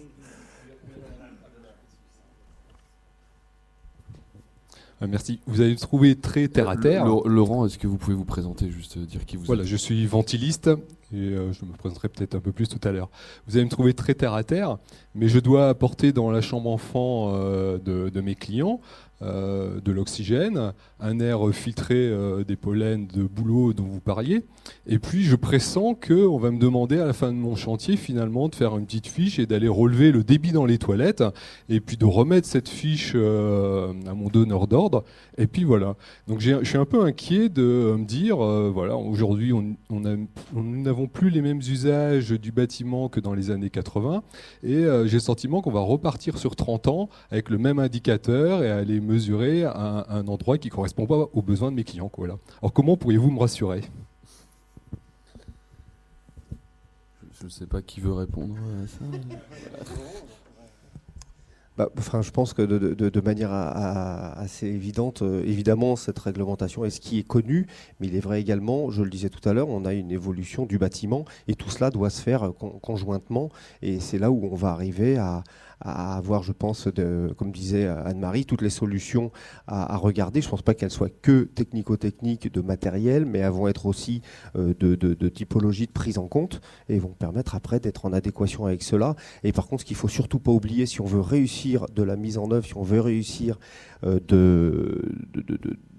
Merci. Vous avez trouvé très terre à terre. Laurent, est-ce que vous pouvez vous présenter, juste dire qui vous êtes? Voilà, je suis ventiliste et je me présenterai peut-être un peu plus tout à l'heure. Vous allez me trouver très terre à terre, mais je dois apporter dans la chambre enfant de mes clients de l'oxygène, un air filtré des pollens de bouleau dont vous parliez, et puis je pressens qu'on va me demander à la fin de mon chantier finalement de faire une petite fiche et d'aller relever le débit dans les toilettes, et puis de remettre cette fiche à mon donneur d'ordre, et puis voilà. Donc je suis un peu inquiet de me dire, voilà, aujourd'hui nous n'avons plus les mêmes usages du bâtiment que dans les années 80, et j'ai le sentiment qu'on va repartir sur 30 ans avec le même indicateur et aller mesurer un endroit qui ne correspond pas aux besoins de mes clients. Voilà. Alors comment pourriez-vous me rassurer ? Je ne sais pas qui veut répondre à ça. Je pense que de manière assez évidente, évidemment, cette réglementation est ce qui est connu, mais il est vrai également, je le disais tout à l'heure, on a une évolution du bâtiment et tout cela doit se faire conjointement, et c'est là où on va arriver à avoir, je pense, comme disait Anne-Marie, toutes les solutions à regarder. Je ne pense pas qu'elles soient que technico-techniques de matériel, mais elles vont être aussi de typologie de prise en compte et vont permettre après d'être en adéquation avec cela. Et par contre, ce qu'il ne faut surtout pas oublier, si on veut réussir de la mise en œuvre, si on veut réussir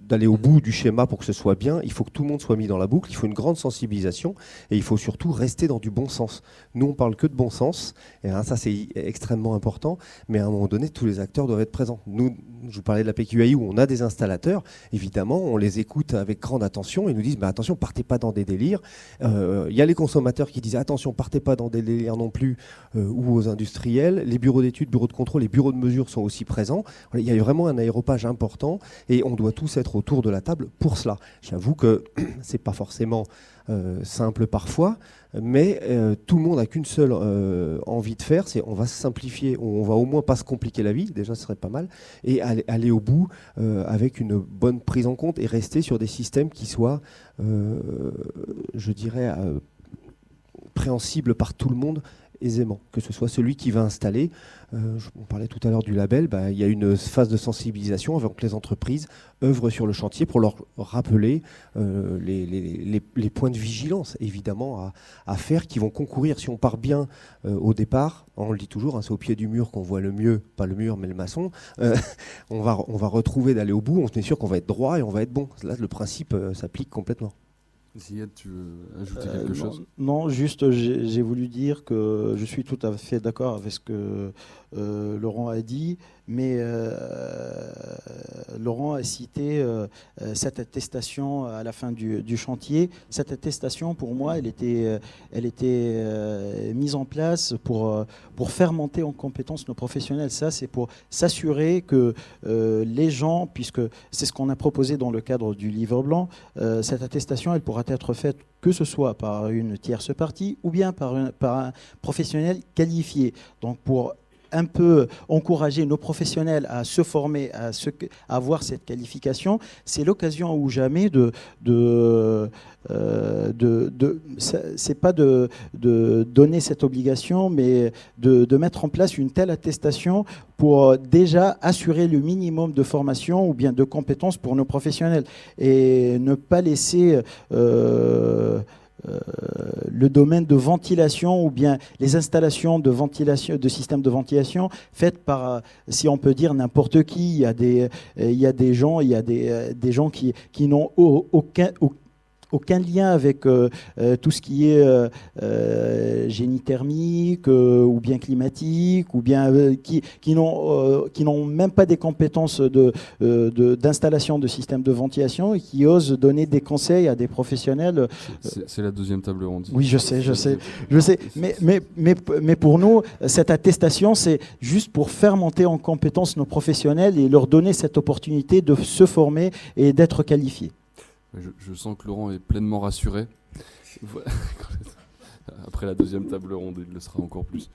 d'aller au bout du schéma pour que ce soit bien, il faut que tout le monde soit mis dans la boucle, il faut une grande sensibilisation et il faut surtout rester dans du bon sens. Nous, on parle que de bon sens, et ça c'est extrêmement important, mais à un moment donné, tous les acteurs doivent être présents. Nous, je vous parlais de la PQI où on a des installateurs, évidemment, on les écoute avec grande attention et nous disent attention, partez pas dans des délires. Il y a les consommateurs qui disent attention, partez pas dans des délires non plus, ou aux industriels. Les bureaux d'études, bureaux de contrôle, les bureaux de mesure sont aussi présents. Il y a vraiment un aéropage important et on doit tous être autour de la table pour cela. J'avoue que c'est pas forcément simple parfois, mais tout le monde n'a qu'une seule envie de faire, c'est on va se simplifier, on va au moins pas se compliquer la vie, déjà ce serait pas mal, et aller au bout avec une bonne prise en compte et rester sur des systèmes qui soient, je dirais, préhensibles par tout le monde aisément, que ce soit celui qui va installer. On parlait tout à l'heure du label, il y a une phase de sensibilisation avant que les entreprises œuvrent sur le chantier pour leur rappeler les points de vigilance, évidemment, à faire, qui vont concourir. Si on part bien au départ, on le dit toujours, c'est au pied du mur qu'on voit le mieux, pas le mur, mais le maçon, on va retrouver d'aller au bout, on est sûr qu'on va être droit et on va être bon. Là, le principe s'applique complètement. Ziad, tu veux ajouter quelque chose ? Non, juste j'ai voulu dire que je suis tout à fait d'accord avec ce que Laurent a dit, mais Laurent a cité cette attestation à la fin du chantier. Cette attestation, pour moi, elle était mise en place pour faire monter en compétence nos professionnels. Ça, c'est pour s'assurer que les gens, puisque c'est ce qu'on a proposé dans le cadre du livre blanc, cette attestation, elle pourra être faite que ce soit par une tierce partie ou bien par un professionnel qualifié. Donc pour un peu encourager nos professionnels à se former, à avoir cette qualification, c'est l'occasion ou jamais c'est pas de donner cette obligation, mais de mettre en place une telle attestation pour déjà assurer le minimum de formation ou bien de compétences pour nos professionnels et ne pas laisser le domaine de ventilation ou bien les installations de ventilation, de systèmes de ventilation faites par, si on peut dire, n'importe qui. Il y a des gens qui n'ont aucun lien avec tout ce qui est génie thermique ou bien climatique, ou bien qui n'ont même pas des compétences d'installation de systèmes de ventilation et qui osent donner des conseils à des professionnels. C'est la deuxième table ronde. Oui, je sais. Mais pour nous, cette attestation, c'est juste pour faire monter en compétence nos professionnels et leur donner cette opportunité de se former et d'être qualifiés. Je sens que Laurent est pleinement rassuré. Après la deuxième table ronde, il le sera encore plus.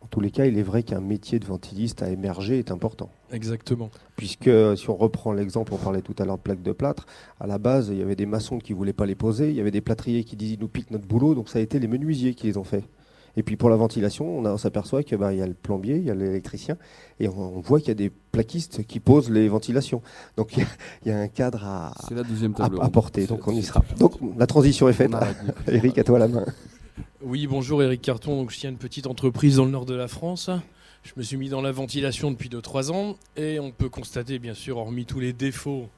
En tous les cas, il est vrai qu'un métier de ventiliste à émerger est important. Exactement. Puisque si on reprend l'exemple, on parlait tout à l'heure de plaques de plâtre, à la base, il y avait des maçons qui ne voulaient pas les poser, il y avait des plâtriers qui disaient « ils nous piquent notre boulot », donc ça a été les menuisiers qui les ont fait. Et puis pour la ventilation, on s'aperçoit qu'il y a le plombier, il y a l'électricien, et on voit qu'il y a des plaquistes qui posent les ventilations. Donc il y a un cadre à porter, donc on y sera. Donc la transition est faite. Eric, à toi la main. Oui, bonjour, Eric Carton. Donc, je tiens une petite entreprise dans le nord de la France. Je me suis mis dans la ventilation depuis 2-3 ans et on peut constater, bien sûr, hormis tous les défauts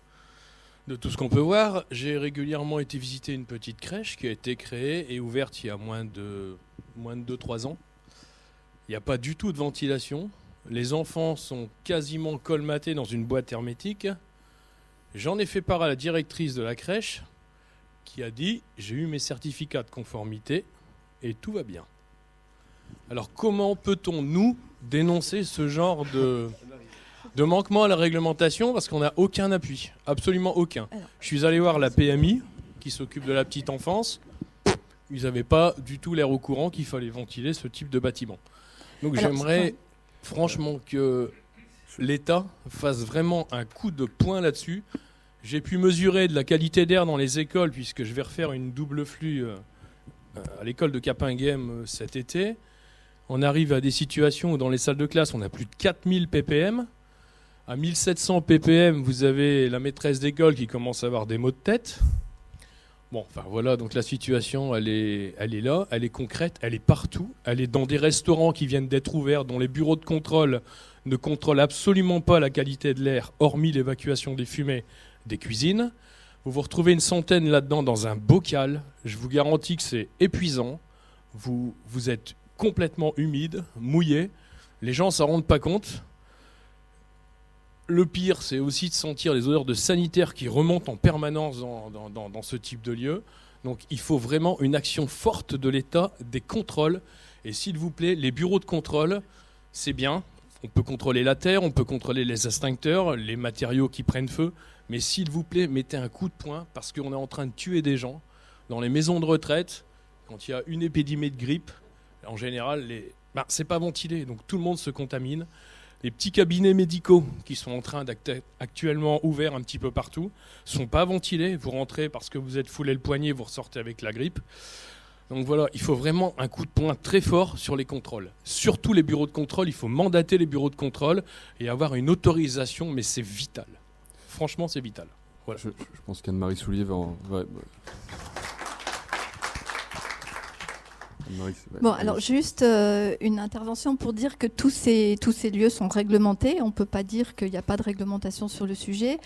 de tout ce qu'on peut voir, j'ai régulièrement été visiter une petite crèche qui a été créée et ouverte il y a moins de 2-3 ans. Il n'y a pas du tout de ventilation. Les enfants sont quasiment colmatés dans une boîte hermétique. J'en ai fait part à la directrice de la crèche qui a dit « J'ai eu mes certificats de conformité et tout va bien ». Alors comment peut-on, nous, dénoncer ce genre de manquement à la réglementation parce qu'on n'a aucun appui, absolument aucun. Je suis allé voir la PMI qui s'occupe de la petite enfance. Ils n'avaient pas du tout l'air au courant qu'il fallait ventiler ce type de bâtiment. Donc j'aimerais franchement que l'État fasse vraiment un coup de poing là-dessus. J'ai pu mesurer de la qualité d'air dans les écoles puisque je vais refaire une double flux à l'école de Capinghem cet été. On arrive à des situations où dans les salles de classe, on a plus de 4000 ppm. À 1700 ppm, vous avez la maîtresse d'école qui commence à avoir des maux de tête. Bon, enfin voilà, donc la situation, elle est là, elle est concrète, elle est partout. Elle est dans des restaurants qui viennent d'être ouverts, dont les bureaux de contrôle ne contrôlent absolument pas la qualité de l'air, hormis l'évacuation des fumées des cuisines. Vous vous retrouvez une centaine là-dedans dans un bocal. Je vous garantis que c'est épuisant. Vous êtes complètement humide, mouillé. Les gens ne s'en rendent pas compte. Le pire, c'est aussi de sentir les odeurs de sanitaire qui remontent en permanence dans ce type de lieu. Donc il faut vraiment une action forte de l'État, des contrôles. Et s'il vous plaît, les bureaux de contrôle, c'est bien. On peut contrôler la terre, on peut contrôler les extincteurs, les matériaux qui prennent feu. Mais s'il vous plaît, mettez un coup de poing parce qu'on est en train de tuer des gens. Dans les maisons de retraite, quand il y a une épidémie de grippe, en général, c'est pas ventilé, donc tout le monde se contamine. Les petits cabinets médicaux qui sont en train d'être actuellement ouverts un petit peu partout sont pas ventilés. Vous rentrez parce que vous êtes foulé le poignet, vous ressortez avec la grippe. Donc voilà, il faut vraiment un coup de poing très fort sur les contrôles. Surtout les bureaux de contrôle, il faut mandater les bureaux de contrôle et avoir une autorisation, mais c'est vital. Franchement, c'est vital. Voilà. Je pense qu'Anne-Marie Soulier va... Bon, alors juste une intervention pour dire que tous ces lieux sont réglementés. On ne peut pas dire qu'il n'y a pas de réglementation sur le sujet.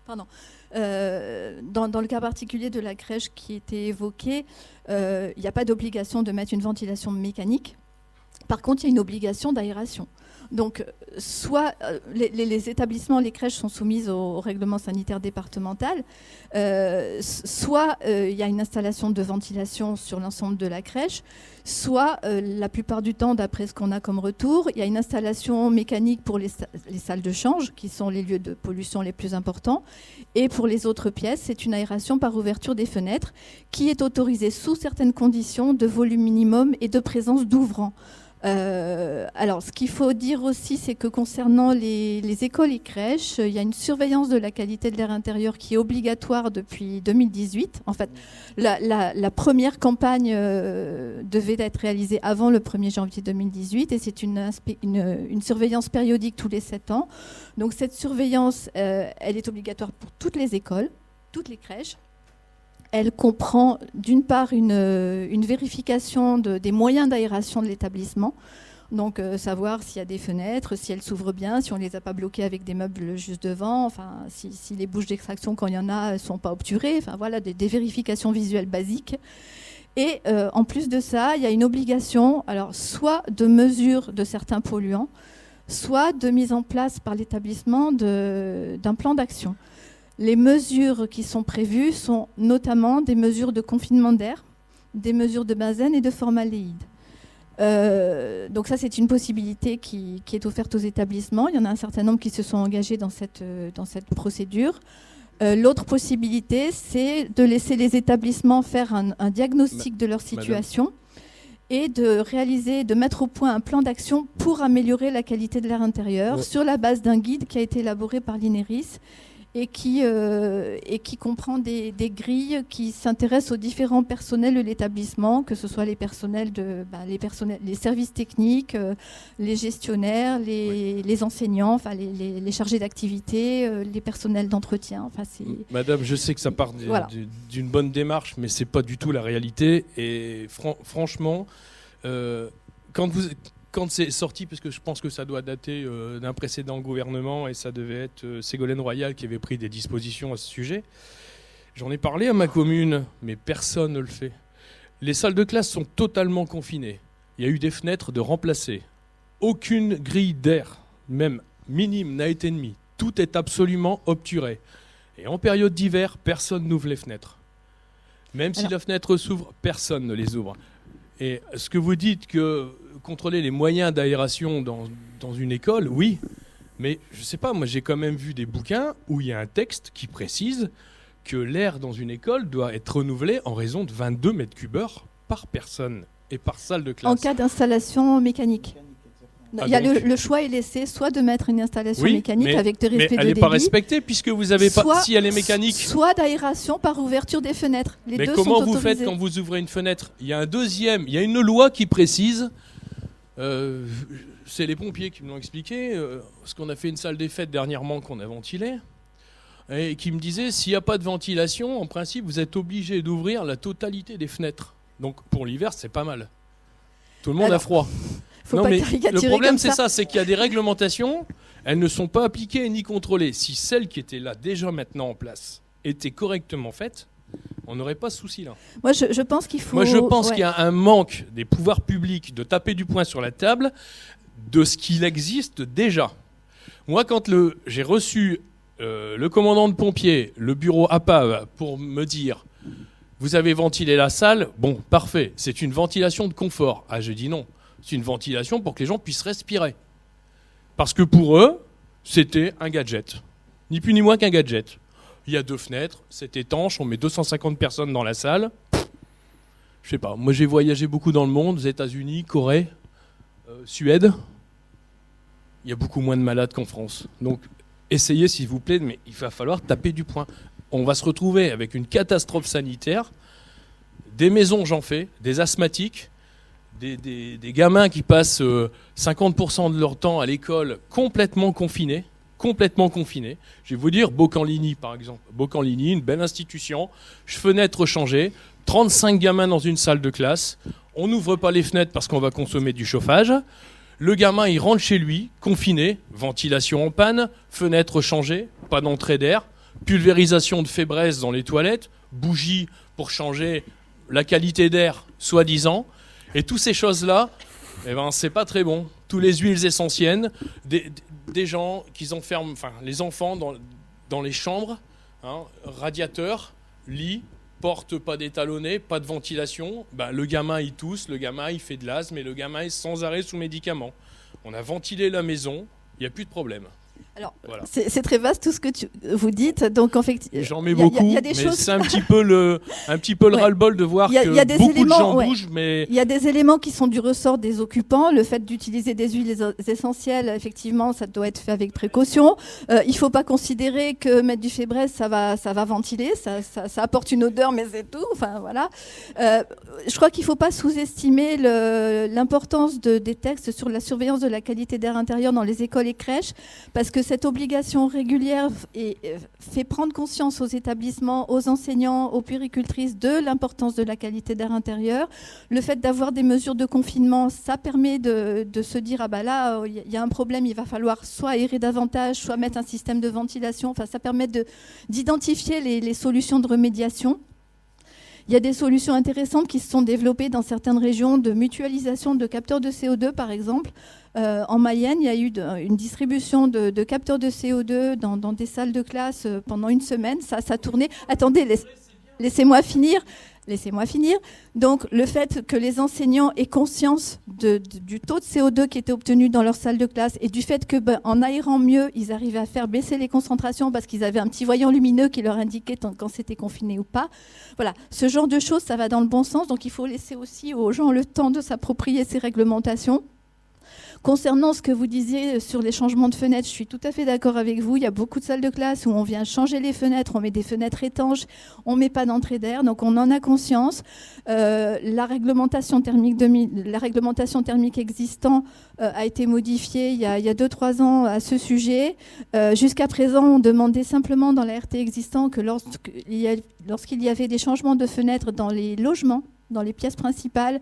Pardon. Dans le cas particulier de la crèche qui était évoquée, il n'y a pas d'obligation de mettre une ventilation mécanique. Par contre, il y a une obligation d'aération. Donc, soit les établissements, les crèches sont soumises au règlement sanitaire départemental, soit il y a une installation de ventilation sur l'ensemble de la crèche, soit la plupart du temps, d'après ce qu'on a comme retour, il y a une installation mécanique pour les salles de change, qui sont les lieux de pollution les plus importants, et pour les autres pièces, c'est une aération par ouverture des fenêtres, qui est autorisée sous certaines conditions de volume minimum et de présence d'ouvrants. Alors, ce qu'il faut dire aussi, c'est que concernant les écoles et crèches, il y a une surveillance de la qualité de l'air intérieur qui est obligatoire depuis 2018. En fait, la première campagne devait être réalisée avant le 1er janvier 2018 et c'est une surveillance périodique tous les 7 ans. Donc, cette surveillance, elle est obligatoire pour toutes les écoles, toutes les crèches. Elle comprend d'une part une vérification des moyens d'aération de l'établissement, donc savoir s'il y a des fenêtres, si elles s'ouvrent bien, si on ne les a pas bloquées avec des meubles juste devant, enfin, si les bouches d'extraction, quand il y en a, ne sont pas obturées, enfin, voilà, des vérifications visuelles basiques. Et en plus de ça, il y a une obligation, alors, soit de mesure de certains polluants, soit de mise en place par l'établissement d'un plan d'action. Les mesures qui sont prévues sont notamment des mesures de confinement d'air, des mesures de benzène et de formaldéhyde. Donc ça, c'est une possibilité qui est offerte aux établissements. Il y en a un certain nombre qui se sont engagés dans cette procédure. L'autre possibilité, c'est de laisser les établissements faire un diagnostic de leur situation et de mettre au point un plan d'action pour améliorer la qualité de l'air intérieur sur la base d'un guide qui a été élaboré par l'INERIS et qui comprend des grilles qui s'intéressent aux différents personnels de l'établissement, que ce soit les personnels les services techniques, les gestionnaires, les enseignants, enfin les chargés d'activité, les personnels d'entretien. Enfin, Madame, je sais que ça part d'une bonne démarche, mais c'est pas du tout la réalité. Et franchement, quand c'est sorti, parce que je pense que ça doit dater d'un précédent gouvernement, et ça devait être Ségolène Royal qui avait pris des dispositions à ce sujet, j'en ai parlé à ma commune, mais personne ne le fait. Les salles de classe sont totalement confinées. Il y a eu des fenêtres de remplacer. Aucune grille d'air, même minime, n'a été mise. Tout est absolument obturé. Et en période d'hiver, personne n'ouvre les fenêtres. Même si la fenêtre s'ouvre, personne ne les ouvre. Et ce que vous dites que contrôler les moyens d'aération dans une école, oui, mais je ne sais pas, moi j'ai quand même vu des bouquins où il y a un texte qui précise que l'air dans une école doit être renouvelé en raison de 22 mètres cubes heure par personne et par salle de classe. En cas d'installation mécanique. Il y a le choix est laissé soit de mettre une installation mécanique avec des respects de débit. Mais elle n'est pas respectée puisque vous avez pas. Si elle est mécanique. Soit d'aération par ouverture des fenêtres. Les deux comment sont vous autorisés. faites quand vous ouvrez une fenêtre ? Il y a une loi qui précise. C'est les pompiers qui me l'ont expliqué. Parce qu'on a fait une salle des fêtes dernièrement qu'on a ventilée. Et qui me disait s'il n'y a pas de ventilation, en principe, vous êtes obligé d'ouvrir la totalité des fenêtres. Donc pour l'hiver, c'est pas mal. Tout le monde a froid. Le problème, c'est ça, c'est qu'il y a des réglementations, elles ne sont pas appliquées ni contrôlées. Si celles qui étaient là déjà maintenant en place étaient correctement faites, on n'aurait pas ce souci-là. Moi, je pense qu'il faut... Moi, je pense qu'il y a un manque des pouvoirs publics de taper du poing sur la table de ce qu'il existe déjà. Moi, quand j'ai reçu le commandant de pompiers, le bureau APA, pour me dire « Vous avez ventilé la salle, bon, parfait, c'est une ventilation de confort. » Ah, je dis non. C'est une ventilation pour que les gens puissent respirer. Parce que pour eux, c'était un gadget. Ni plus ni moins qu'un gadget. Il y a 2 fenêtres, c'est étanche, on met 250 personnes dans la salle. Je sais pas, moi j'ai voyagé beaucoup dans le monde, aux États-Unis, Corée, Suède. Il y a beaucoup moins de malades qu'en France. Donc essayez s'il vous plaît, mais il va falloir taper du poing. On va se retrouver avec une catastrophe sanitaire, des maisons j'en fais, des asthmatiques, des gamins qui passent 50% de leur temps à l'école complètement confinés. Je vais vous dire, Bocanligny par exemple. Bocanligny, une belle institution, fenêtre changée, 35 gamins dans une salle de classe. On n'ouvre pas les fenêtres parce qu'on va consommer du chauffage. Le gamin, il rentre chez lui, confiné, ventilation en panne, fenêtre changée, pas d'entrée d'air, pulvérisation de fébreze dans les toilettes, bougies pour changer la qualité d'air, soi-disant. Et toutes ces choses-là, c'est pas très bon. Tous les huiles essentielles, des gens qui enferment, les enfants dans les chambres, radiateurs, lits, porte pas d'étalonnés, pas de ventilation. Le gamin il tousse, le gamin il fait de l'asthme et le gamin est sans arrêt sous médicaments. On a ventilé la maison, il n'y a plus de problème. Alors, voilà. C'est très vaste tout ce que vous dites. Donc, en fait, j'en mets beaucoup, mais c'est un petit peu le ras-le-bol de voir que beaucoup de gens bougent. Mais il y a des éléments qui sont du ressort des occupants. Le fait d'utiliser des huiles essentielles, effectivement, ça doit être fait avec précaution. Il ne faut pas considérer que mettre du fébreze, ça va ventiler. Ça apporte une odeur, mais c'est tout. Enfin, voilà. Je crois qu'il ne faut pas sous-estimer l'importance des textes sur la surveillance de la qualité d'air intérieur dans les écoles et crèches, parce que cette obligation régulière fait prendre conscience aux établissements, aux enseignants, aux puéricultrices de l'importance de la qualité d'air intérieur. Le fait d'avoir des mesures de confinement, ça permet de se dire là, il y a un problème, il va falloir soit aérer davantage, soit mettre un système de ventilation. Enfin, ça permet d'identifier les solutions de remédiation. Il y a des solutions intéressantes qui se sont développées dans certaines régions de mutualisation de capteurs de CO2, par exemple. En Mayenne, il y a eu une distribution de capteurs de CO2 dans des salles de classe pendant une semaine. Ça tournait. Attendez, laissez-moi finir. Donc, le fait que les enseignants aient conscience du taux de CO2 qui était obtenu dans leur salle de classe et du fait que, en aérant mieux, ils arrivaient à faire baisser les concentrations parce qu'ils avaient un petit voyant lumineux qui leur indiquait quand c'était confiné ou pas. Voilà, ce genre de choses, ça va dans le bon sens. Donc, il faut laisser aussi aux gens le temps de s'approprier ces réglementations. Concernant ce que vous disiez sur les changements de fenêtres, je suis tout à fait d'accord avec vous. Il y a beaucoup de salles de classe où on vient changer les fenêtres, on met des fenêtres étanches, on ne met pas d'entrée d'air, donc on en a conscience. La réglementation thermique existante a été modifiée il y a 2-3 ans à ce sujet. Jusqu'à présent, on demandait simplement dans la RT existant que lorsqu'il y avait des changements de fenêtres dans les logements, dans les pièces principales,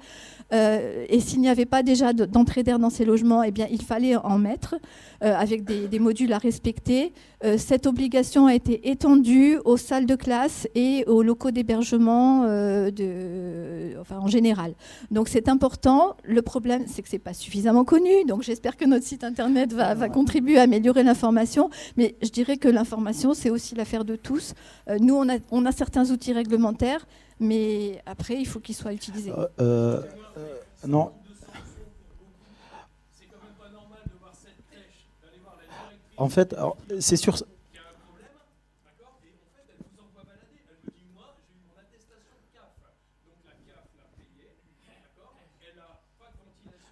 et s'il n'y avait pas déjà d'entrée d'air dans ces logements, eh bien, il fallait en mettre avec des modules à respecter. Cette obligation a été étendue aux salles de classe et aux locaux d'hébergement en général. Donc c'est important. Le problème, c'est que ce n'est pas suffisamment connu. Donc j'espère que notre site internet va contribuer à améliorer l'information. Mais je dirais que l'information, c'est aussi l'affaire de tous. Nous, on a certains outils réglementaires, mais après, il faut qu'ils soient utilisés. Non. En fait, c'est sûr.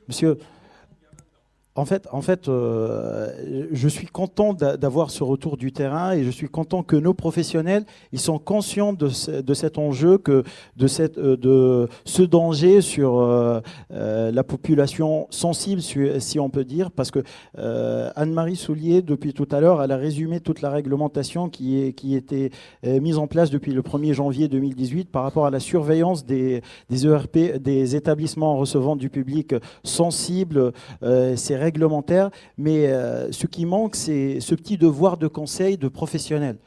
Monsieur, en fait, je suis content d'avoir ce retour du terrain et je suis content que nos professionnels, ils sont conscients de cet enjeu, de ce danger sur la population sensible, si on peut dire, parce que Anne-Marie Soulier, depuis tout à l'heure, elle a résumé toute la réglementation qui était mise en place depuis le 1er janvier 2018 par rapport à la surveillance des ERP, des établissements recevant du public sensible, c'est réglementaire, mais ce qui manque, c'est ce petit devoir de conseil de professionnels.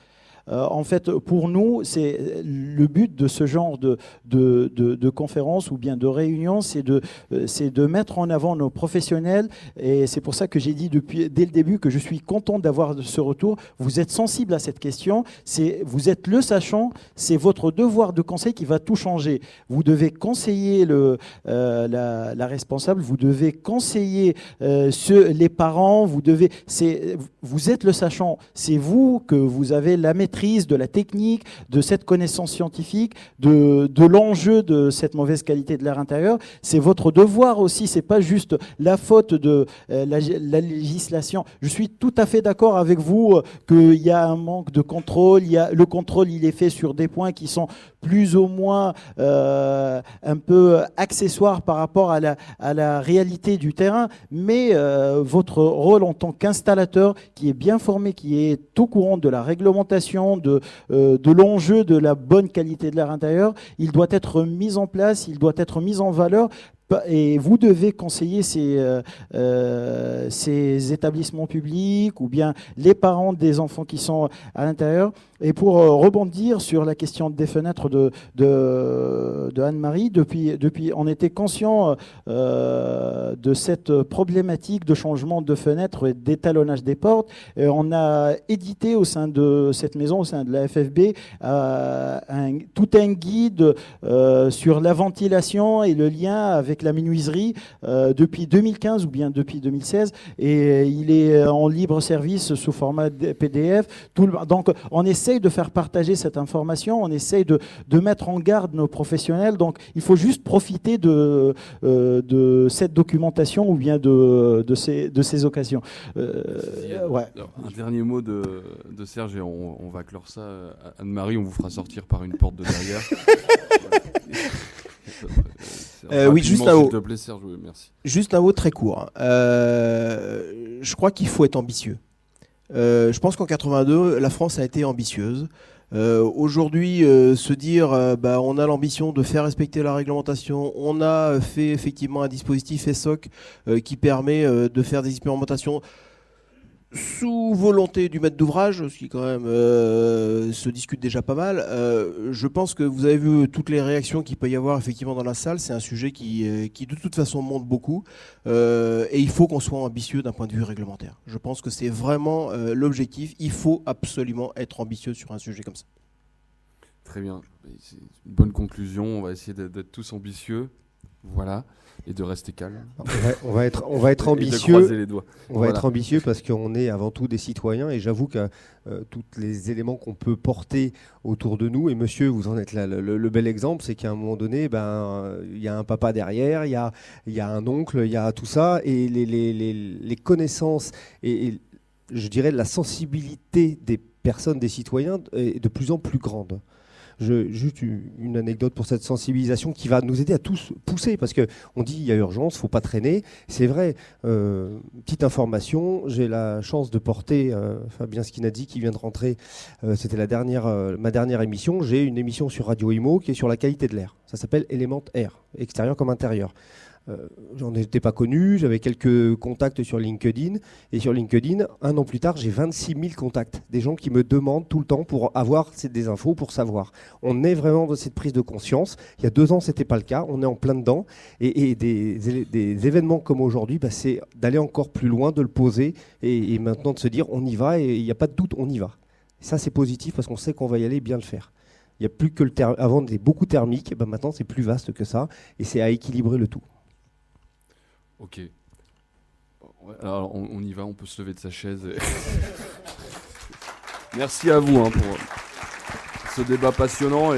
En fait, pour nous, c'est le but de ce genre de conférence ou bien de réunion, c'est de mettre en avant nos professionnels. Et c'est pour ça que j'ai dit dès le début que je suis content d'avoir ce retour. Vous êtes sensible à cette question. Vous êtes le sachant. C'est votre devoir de conseil qui va tout changer. Vous devez conseiller la responsable. Vous devez conseiller les parents. Vous êtes le sachant. C'est vous que vous avez la maîtrise de la technique, de cette connaissance scientifique, de l'enjeu de cette mauvaise qualité de l'air intérieur. C'est votre devoir aussi, c'est pas juste la faute de la législation. Je suis tout à fait d'accord avec vous qu'il y a un manque de contrôle. Le contrôle, il est fait sur des points qui sont plus ou moins un peu accessoires par rapport à la réalité du terrain, mais votre rôle en tant qu'installateur qui est bien formé, qui est au courant de la réglementation, de l'enjeu de la bonne qualité de l'air intérieur, il doit être mis en place, il doit être mis en valeur. Et vous devez conseiller ces établissements publics ou bien les parents des enfants qui sont à l'intérieur. Et pour rebondir sur la question des fenêtres de Anne-Marie, depuis, on était conscient de cette problématique de changement de fenêtres et d'étalonnage des portes. Et on a édité au sein de cette maison, au sein de la FFB, tout un guide sur la ventilation et le lien avec la menuiserie depuis 2015 ou bien depuis 2016. Et il est en libre service sous format PDF. Donc, on essaye de faire partager cette information, on essaye de mettre en garde nos professionnels. Donc, il faut juste profiter de cette documentation ou bien de ces occasions. Ouais. Alors, un dernier mot de Serge et on va clore ça. Anne-Marie, on vous fera sortir par une porte de derrière. Oui, juste un mot. S'il te plaît, Serge, oui, merci. Juste un mot très court. Je crois qu'il faut être ambitieux. Je pense qu'en 82, la France a été ambitieuse. Aujourd'hui, se dire on a l'ambition de faire respecter la réglementation, on a fait effectivement un dispositif ESSOC qui permet de faire des expérimentations sous volonté du maître d'ouvrage, ce qui quand même se discute déjà pas mal. Je pense que vous avez vu toutes les réactions qu'il peut y avoir effectivement dans la salle. C'est un sujet qui de toute façon monte beaucoup et il faut qu'on soit ambitieux d'un point de vue réglementaire. Je pense que c'est vraiment l'objectif. Il faut absolument être ambitieux sur un sujet comme ça. Très bien. C'est une bonne conclusion. On va essayer d'être tous ambitieux. Voilà. Et de rester calme. On va être ambitieux. Et de croiser les doigts. On va être ambitieux parce qu'on est avant tout des citoyens et j'avoue que tous les éléments qu'on peut porter autour de nous, et monsieur, vous en êtes là, le bel exemple, c'est qu'à un moment donné, il y a un papa derrière, il y a un oncle, il y a tout ça, et les connaissances et je dirais la sensibilité des personnes, des citoyens est de plus en plus grande. Juste une anecdote pour cette sensibilisation qui va nous aider à tous pousser, parce qu'on dit il y a urgence, il ne faut pas traîner. C'est vrai, petite information, j'ai la chance de porter Fabien Skinadzi qui vient de rentrer, c'était ma dernière émission. J'ai une émission sur Radio Imo qui est sur la qualité de l'air. Ça s'appelle Element Air, extérieur comme intérieur. J'en étais pas connu, j'avais quelques contacts sur LinkedIn. Et sur LinkedIn, 1 an plus tard, j'ai 26 000 contacts. Des gens qui me demandent tout le temps pour avoir des infos, pour savoir. On est vraiment dans cette prise de conscience. Il y a 2 ans, c'était pas le cas. On est en plein dedans. Et des événements comme aujourd'hui, c'est d'aller encore plus loin, de le poser. Et maintenant de se dire, on y va. Et il n'y a pas de doute, on y va. Et ça, c'est positif parce qu'on sait qu'on va y aller et bien le faire. Il n'y a plus que avant, c'était beaucoup thermique. Et maintenant, c'est plus vaste que ça. Et c'est à équilibrer le tout. Ok. Alors on y va, on peut se lever de sa chaise. Merci à vous pour ce débat passionnant.